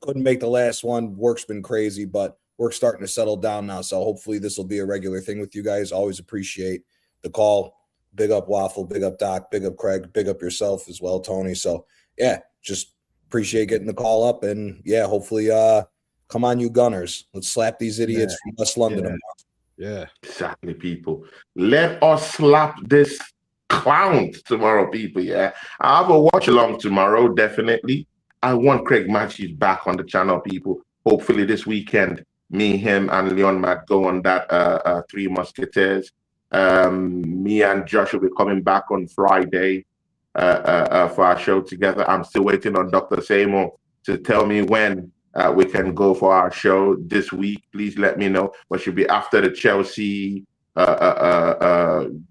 Couldn't make the last one. Work's been crazy, but work's starting to settle down now. So hopefully this will be a regular thing with you guys. Always appreciate the call. Big up Waffle, big up Doc, big up Craig, big up yourself as well, Tony. So yeah, just appreciate getting the call up, and yeah, hopefully come on, you Gunners. Let's slap these idiots from West London tomorrow. Yeah, exactly, people. Let us slap this clown tomorrow, people. Yeah, I have a watch along tomorrow. Definitely, I want Craig Matthews back on the channel, people. Hopefully this weekend, me, him, and Leon might go on that Three Musketeers. Me and Josh will be coming back on Friday for our show together. I'm still waiting on Dr. Samuel to tell me when we can go for our show this week. Please let me know. What should be after the Chelsea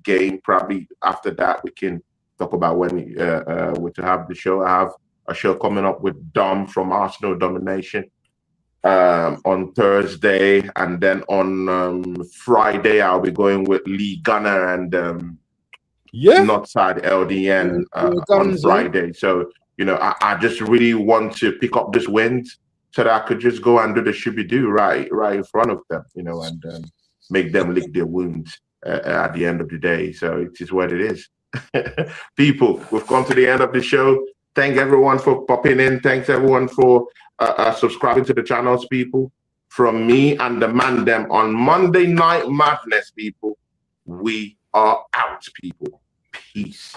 game. Probably after that, we can talk about when we to have the show. I have a show coming up with Dom from Arsenal Domination on Thursday, and then on Friday I'll be going with Lee Gunner and Northside LDN on Friday. So I just really want to pick up this wins so that I could just go and do the shooby-doo right in front of them, and make them lick their wounds at the end of the day. So it is what it is. People, we've come to the end of the show. Thank everyone for popping in. Thanks everyone for subscribing to the channels, people. From me and the man them on Monday Night Madness, people. We are out, people. Peace.